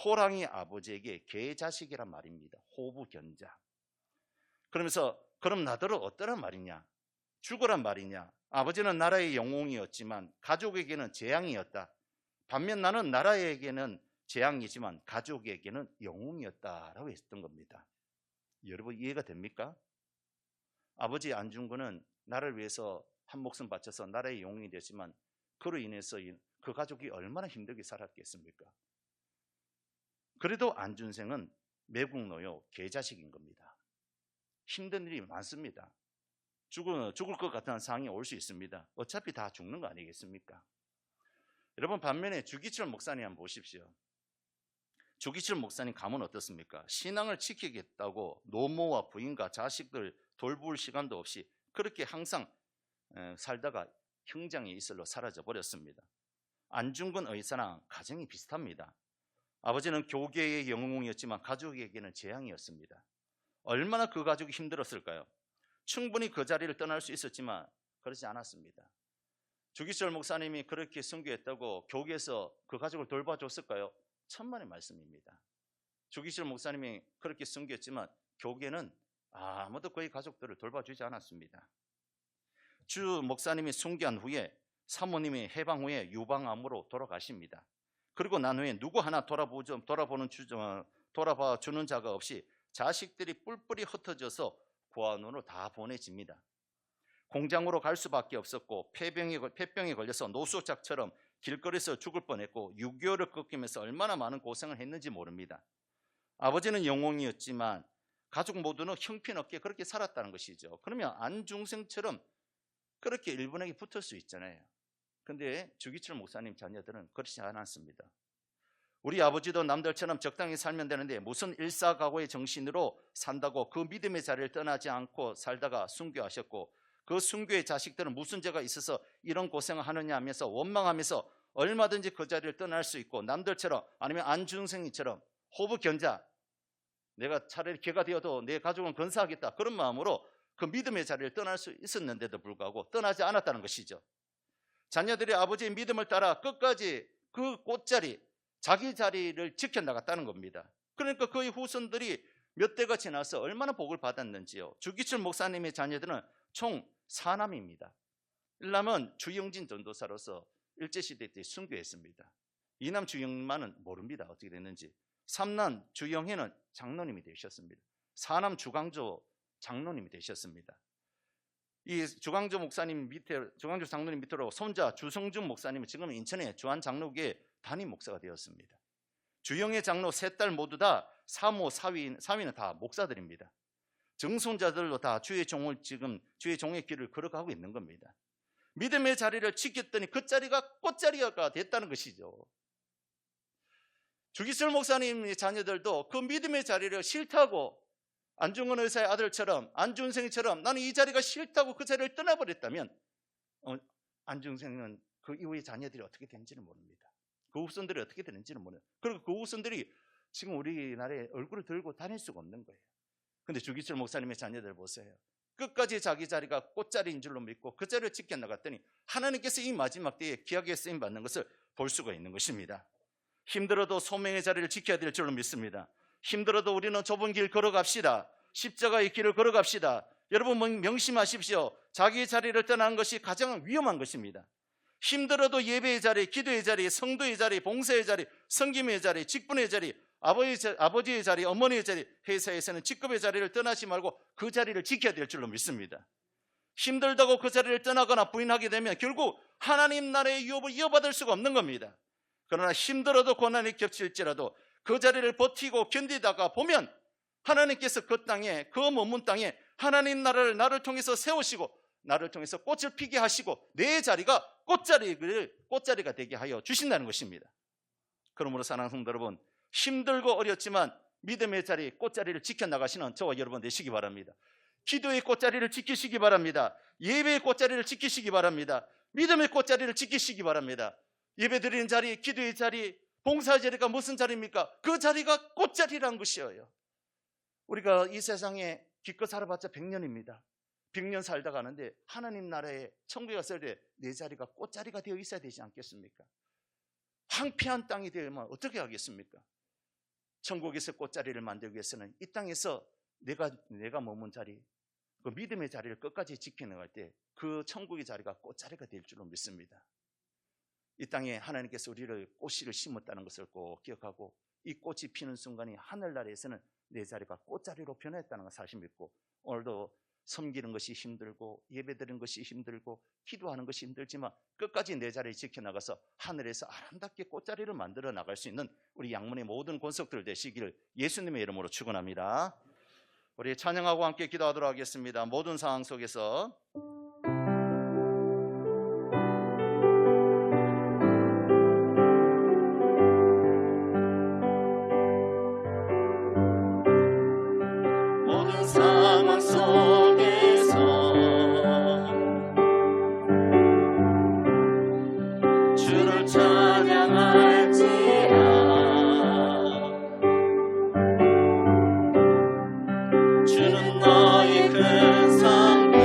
호랑이 아버지에게 개자식이란 말입니다. 호부견자. 그러면서 그럼 나더러 어떠란 말이냐? 죽으란 말이냐? 아버지는 나라의 영웅이었지만 가족에게는 재앙이었다. 반면 나는 나라에게는 재앙이지만 가족에게는 영웅이었다라고 했던 겁니다. 여러분 이해가 됩니까? 아버지 안중근은 나를 위해서 한 목숨 바쳐서 나라의 영웅이 됐지만 그로 인해서 그 가족이 얼마나 힘들게 살았겠습니까? 그래도 안준생은 매국노요, 개자식인 겁니다. 힘든 일이 많습니다. 죽을 것 같은 상황이 올 수 있습니다. 어차피 다 죽는 거 아니겠습니까? 여러분 반면에 주기철 목사님 한번 보십시오. 주기철 목사님 감은 어떻습니까? 신앙을 지키겠다고 노모와 부인과 자식들 돌볼 시간도 없이 그렇게 항상 살다가 형장에 이슬로 사라져 버렸습니다. 안중근 의사랑 가정이 비슷합니다. 아버지는 교계의 영웅이었지만 가족에게는 재앙이었습니다. 얼마나 그 가족이 힘들었을까요? 충분히 그 자리를 떠날 수 있었지만 그렇지 않았습니다. 주기철 목사님이 그렇게 순교했다고 교계에서 그 가족을 돌봐줬을까요? 천만의 말씀입니다. 주기철 목사님이 그렇게 순교했지만 교계는 아무도 그의 가족들을 돌봐주지 않았습니다. 주 목사님이 순교한 후에 사모님이 해방 후에 유방암으로 돌아가십니다. 그리고 난 후에 누구 하나 돌아봐 주는 자가 없이 자식들이 뿔뿔이 흩어져서 고아원으로 다 보내집니다. 공장으로 갈 수밖에 없었고 폐병에 걸려서 노숙자처럼 길거리에서 죽을 뻔했고 6개월을 꺾이면서 얼마나 많은 고생을 했는지 모릅니다. 아버지는 영웅이었지만 가족 모두는 형편없게 그렇게 살았다는 것이죠. 그러면 안중생처럼 그렇게 일본에게 붙을 수 있잖아요. 근데 주기철 목사님 자녀들은 그렇지 않았습니다. 우리 아버지도 남들처럼 적당히 살면 되는데 무슨 일사각오의 정신으로 산다고 그 믿음의 자리를 떠나지 않고 살다가 순교하셨고, 그 순교의 자식들은 무슨 죄가 있어서 이런 고생을 하느냐 하면서 원망하면서 얼마든지 그 자리를 떠날 수 있고 남들처럼 아니면 안중생이처럼 호부견자 내가 차라리 개가 되어도 내 가족은 건사하겠다, 그런 마음으로 그 믿음의 자리를 떠날 수 있었는데도 불구하고 떠나지 않았다는 것이죠. 자녀들이 아버지의 믿음을 따라 끝까지 그 꽃자리, 자기 자리를 지켜나갔다는 겁니다. 그러니까 그의 후손들이 몇 대가 지나서 얼마나 복을 받았는지요. 주기철 목사님의 자녀들은 총 4남입니다. 1남은 주영진 전도사로서 일제시대 때 순교했습니다. 2남 주영만은 모릅니다, 어떻게 됐는지. 3남 주영혜는 장로님이 되셨습니다. 4남 주강조 장로님이 되셨습니다. 이 주강조 목사님 밑에, 주강조 장로님 밑으로 손자 주성준 목사님은 지금 인천의 주한 장로교회 담임 목사가 되었습니다. 주영혜 장로 세 딸 모두 다 사모, 사위는 다 목사들입니다. 정손자들로 다 주의 종을 지금 주의 종의 길을 걸어가고 있는 겁니다. 믿음의 자리를 지켰더니 그 자리가 꽃자리가 됐다는 것이죠. 주기철 목사님의 자녀들도 그 믿음의 자리를 싫다고, 안중근 의사의 아들처럼, 안준생처럼 나는 이 자리가 싫다고 그 자리를 떠나버렸다면 안준생은 그 이후의 자녀들이 어떻게 되는지는 모릅니다. 그 후손들이 어떻게 되는지는 모릅니다. 그리고 그 후손들이 지금 우리나라에 얼굴을 들고 다닐 수가 없는 거예요. 근데 주기철 목사님의 자녀들 보세요. 끝까지 자기 자리가 꽃자리인 줄로 믿고 그 자리를 지켜나갔더니 하나님께서 이 마지막 때에 귀하게 쓰임받는 것을 볼 수가 있는 것입니다. 힘들어도 소명의 자리를 지켜야 될 줄로 믿습니다. 힘들어도 우리는 좁은 길 걸어갑시다. 십자가의 길을 걸어갑시다. 여러분 명심하십시오. 자기 자리를 떠나는 것이 가장 위험한 것입니다. 힘들어도 예배의 자리, 기도의 자리, 성도의 자리, 봉사의 자리, 섬김의 자리, 직분의 자리, 아버지의 자리, 어머니의 자리, 회사에서는 직급의 자리를 떠나지 말고 그 자리를 지켜야 될 줄로 믿습니다. 힘들다고 그 자리를 떠나거나 부인하게 되면 결국 하나님 나라의 유업을 이어받을 수가 없는 겁니다. 그러나 힘들어도 고난이 겹칠지라도 그 자리를 버티고 견디다가 보면 하나님께서 그 땅에, 그 머문 땅에 하나님 나라를 나를 통해서 세우시고 나를 통해서 꽃을 피게 하시고 내 자리가 꽃자리가 되게 하여 주신다는 것입니다. 그러므로 사랑하는 성도 여러분, 힘들고 어렵지만 믿음의 자리, 꽃자리를 지켜나가시는 저와 여러분 되시기 바랍니다. 기도의 꽃자리를 지키시기 바랍니다. 예배의 꽃자리를 지키시기 바랍니다. 믿음의 꽃자리를 지키시기 바랍니다. 예배드리는 자리, 기도의 자리, 봉사의 자리가 무슨 자리입니까? 그 자리가 꽃자리라는 것이에요. 우리가 이 세상에 기껏 살아봤자 100년입니다. 100년 살다 가는데 하나님 나라에 천국에 갔을 때 내 자리가 꽃자리가 되어 있어야 되지 않겠습니까? 황폐한 땅이 되면 어떻게 하겠습니까? 천국에서 꽃자리를 만들기 위해서는 이 땅에서 내가 머문 자리, 그 믿음의 자리를 끝까지 지켜나갈 때 그 천국의 자리가 꽃자리가 될 줄로 믿습니다. 이 땅에 하나님께서 우리를 꽃씨를 심었다는 것을 꼭 기억하고 이 꽃이 피는 순간이 하늘나라에서는 내 자리가 꽃자리로 변했다는 것을 사실 믿고 오늘도 섬기는 것이 힘들고 예배드리는 것이 힘들고 기도하는 것이 힘들지만 끝까지 내 자리를 지켜나가서 하늘에서 아름답게 꽃자리를 만들어 나갈 수 있는 우리 양문의 모든 권속들 되시기를 예수님의 이름으로 축원합니다. 우리 찬양하고 함께 기도하도록 하겠습니다. 모든 상황 속에서 모든 상황 속에서 주를 찬양할지라. 주는 너의 큰 상급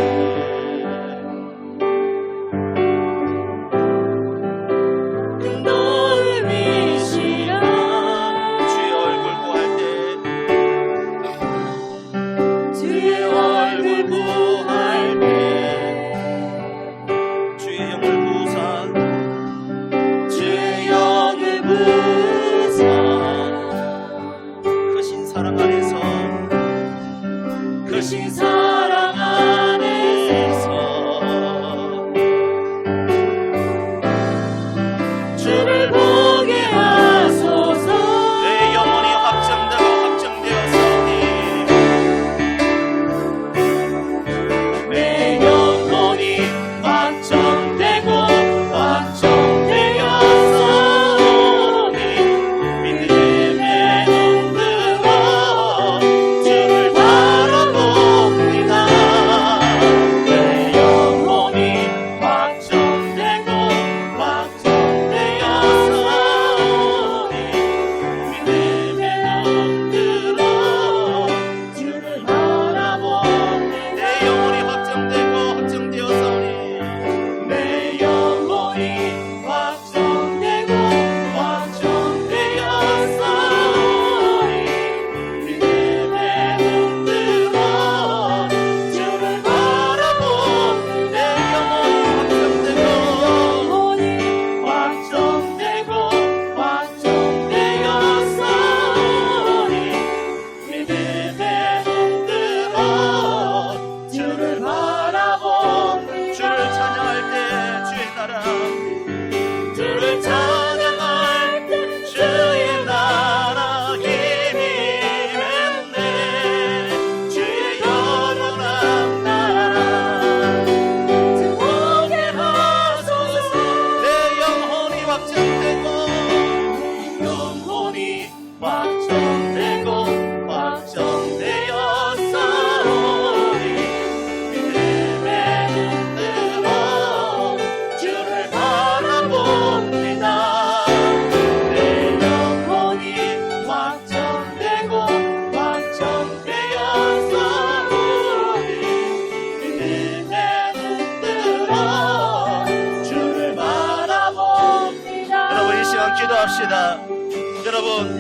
기도합시다.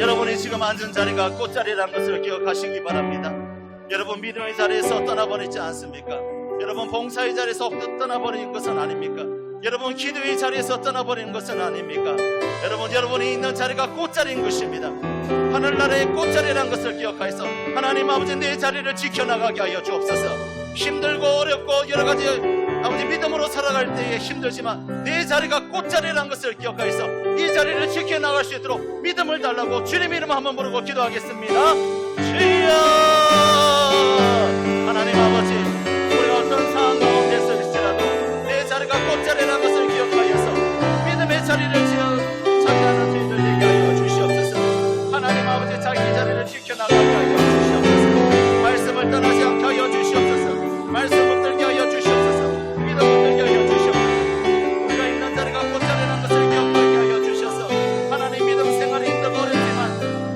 여러분이 지금 앉은 자리가 꽃자리라는 것을 기억하시기 바랍니다. 여러분 믿음의 자리에서 떠나버리지 않습니까? 여러분 봉사의 자리에서 떠나버리는 것은 아닙니까? 여러분 기도의 자리에서 떠나버리는 것은 아닙니까? 여러분이 있는 자리가 꽃자리인 것입니다. 하늘나라의 꽃자리라는 것을 기억하여서 하나님 아버지 내 자리를 지켜나가게 하여 주옵소서. 힘들고 어렵고 여러가지 아버지 믿음으로 살아갈 때에 힘들지만 내 자리가 꽃자리라는 것을 기억하여서 이 자리를 지켜나갈 수 있도록 믿음을 달라고 주님 이름 한번 부르고 기도하겠습니다. 주여. 하나님 아버지, 우리가 어떤 상황 가운데 있을지라도 내 자리가 꽃자리라는 것을 기억하여서 믿음의 자리를 차지하는 저희들 되게 하여 주시옵소서. 하나님 아버지, 자기 자리를 지켜나가게 하여 주시옵소서. 말씀을 떠나지 않게 하여 주시옵소서. 말씀 붙들게 하여 주시옵소서. 믿음 붙들게 하여 주시옵소서. 우리가 있는 자리가 꽃자리라는 것을 기억하게 하여 주셔서 하나님 믿음 생활이 힘들고 어렵지만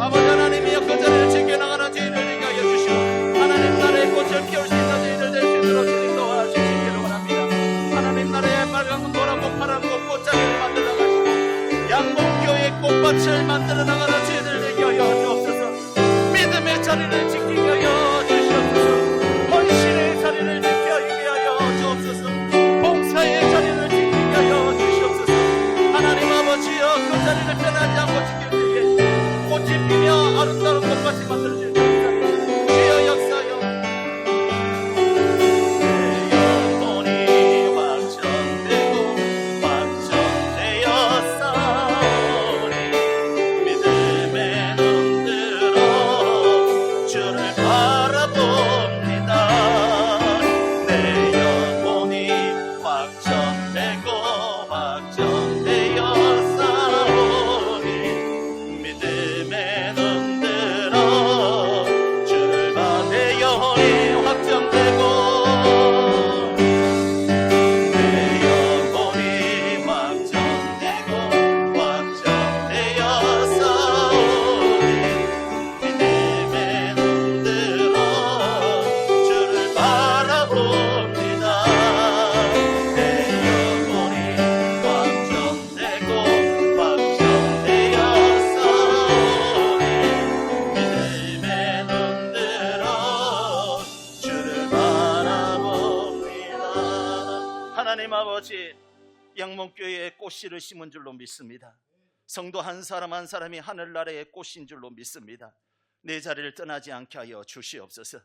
아버지 하나님이여 그 자리를 지켜나가는 저희들 되게 하여 주시오. 하나님 나라의 꽃을 피울 수 있는 저희들 될 수 있도록 주님 도와주시기를 원합니다. 하나님 나라의 빨간 노랗고 파랗고 꽃자리를 만들어 가시고 양봉교의 꽃밭을 만들어 나가는 저희들 되게 하여 주옵소서. 믿음의 자리를 지키게 하여 주시옵소서. 헌신의 자리를 지키게 하여 주옵소서. 봉사의 자리를 지키게 하여 주시옵소서. 하나님 아버지여 그 자리를 변하지 않고 지킬 때에 꽃이 피며 아름다운 꽃밭이 만들어질 때 주여 역사여. 내 영혼이 확정되고 확정되어 싸우니 믿음에 눈들어 주를 바라봅니다. 내 영혼이 확정되고 확정되어 싸우니 믿음에 눈들어 주를 내 영혼이 확정되고 내 영혼이 확정되고 확정되어 싸우니 믿음에 눈들어 주를 바라봅니다. 내 영혼이 확정되고 확정되어 싸우니 믿음에 눈들어 주를 바라봅니다. 하나님 아버지, 양문교회에 꽃씨를 심은 줄로 믿습니다. 성도 한 사람 한 사람이 하늘나라의 꽃인 줄로 믿습니다. 내 자리를 떠나지 않게 하여 주시옵소서.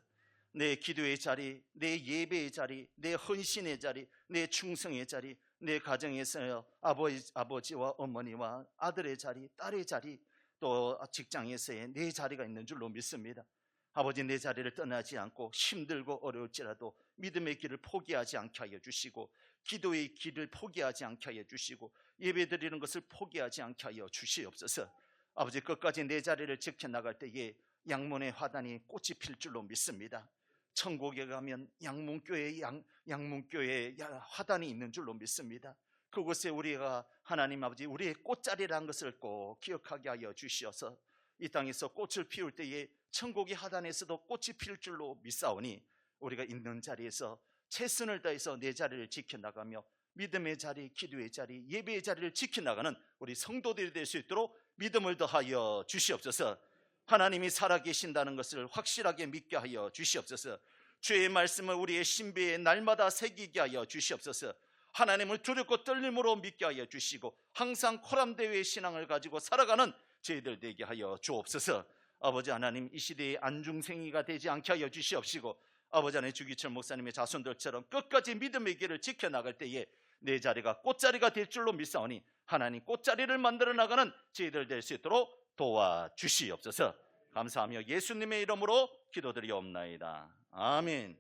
내 기도의 자리, 내 예배의 자리, 내 헌신의 자리, 내 충성의 자리, 내 가정에서 아버지와 어머니와 아들의 자리, 딸의 자리, 또 직장에서의 내 자리가 있는 줄로 믿습니다. 아버지, 내 자리를 떠나지 않고 힘들고 어려울지라도 믿음의 길을 포기하지 않게 하여 주시고 기도의 길을 포기하지 않게 하여 주시고 예배드리는 것을 포기하지 않게 하여 주시옵소서. 아버지, 끝까지 내 자리를 지켜나갈 때에 양문의 화단이 꽃이 필 줄로 믿습니다. 천국에 가면 양문교회에 화단이 있는 줄로 믿습니다. 그곳에 우리가 하나님 아버지 우리의 꽃자리라는 것을 꼭 기억하게 하여 주시어서 이 땅에서 꽃을 피울 때에 천국의 하단에서도 꽃이 필 줄로 믿사오니 우리가 있는 자리에서 최선을 다해서 내 자리를 지켜나가며 믿음의 자리, 기도의 자리, 예배의 자리를 지켜나가는 우리 성도들이 될 수 있도록 믿음을 더하여 주시옵소서. 하나님이 살아계신다는 것을 확실하게 믿게 하여 주시옵소서. 주의 말씀을 우리의 신비에 날마다 새기게 하여 주시옵소서. 하나님을 두렵고 떨림으로 믿게 하여 주시고 항상 코람대회의 신앙을 가지고 살아가는 저희들 되게 하여 주옵소서. 아버지 하나님, 이 시대의 안중생이가 되지 않게 하여 주시옵시고 아버지 하나님, 주기철 목사님의 자손들처럼 끝까지 믿음의 길을 지켜나갈 때에 내 자리가 꽃자리가 될 줄로 믿사오니 하나님 꽃자리를 만들어 나가는 저희들 될 수 있도록 도와주시옵소서. 감사하며 예수님의 이름으로 기도드리옵나이다. 아멘.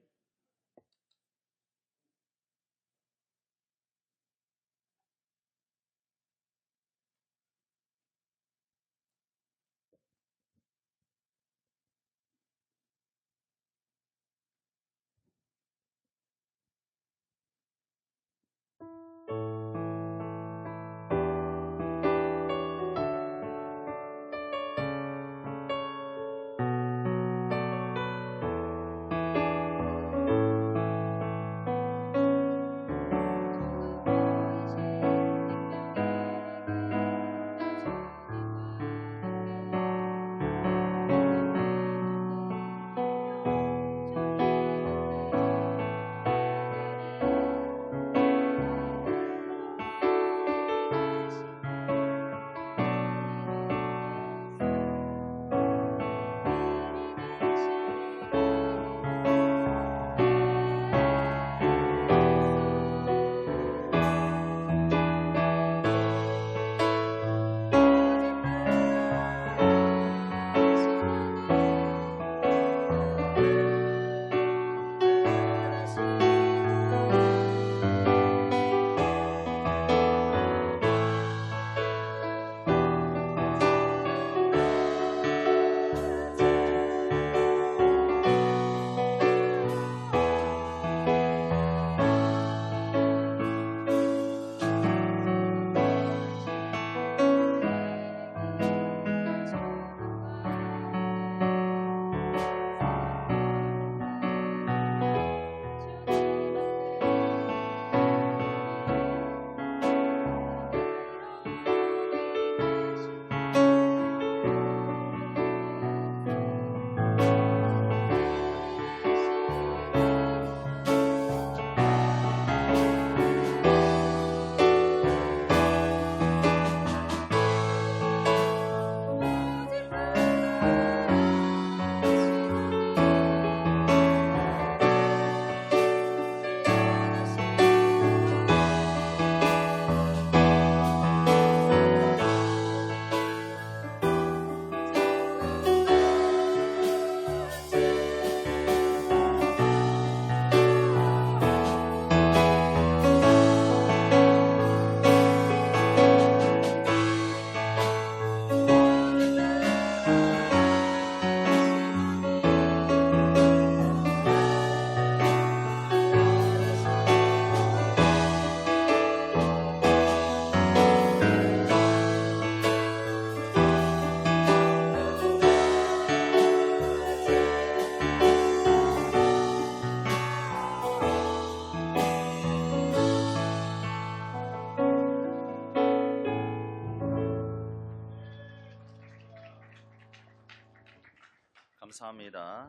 감사합니다.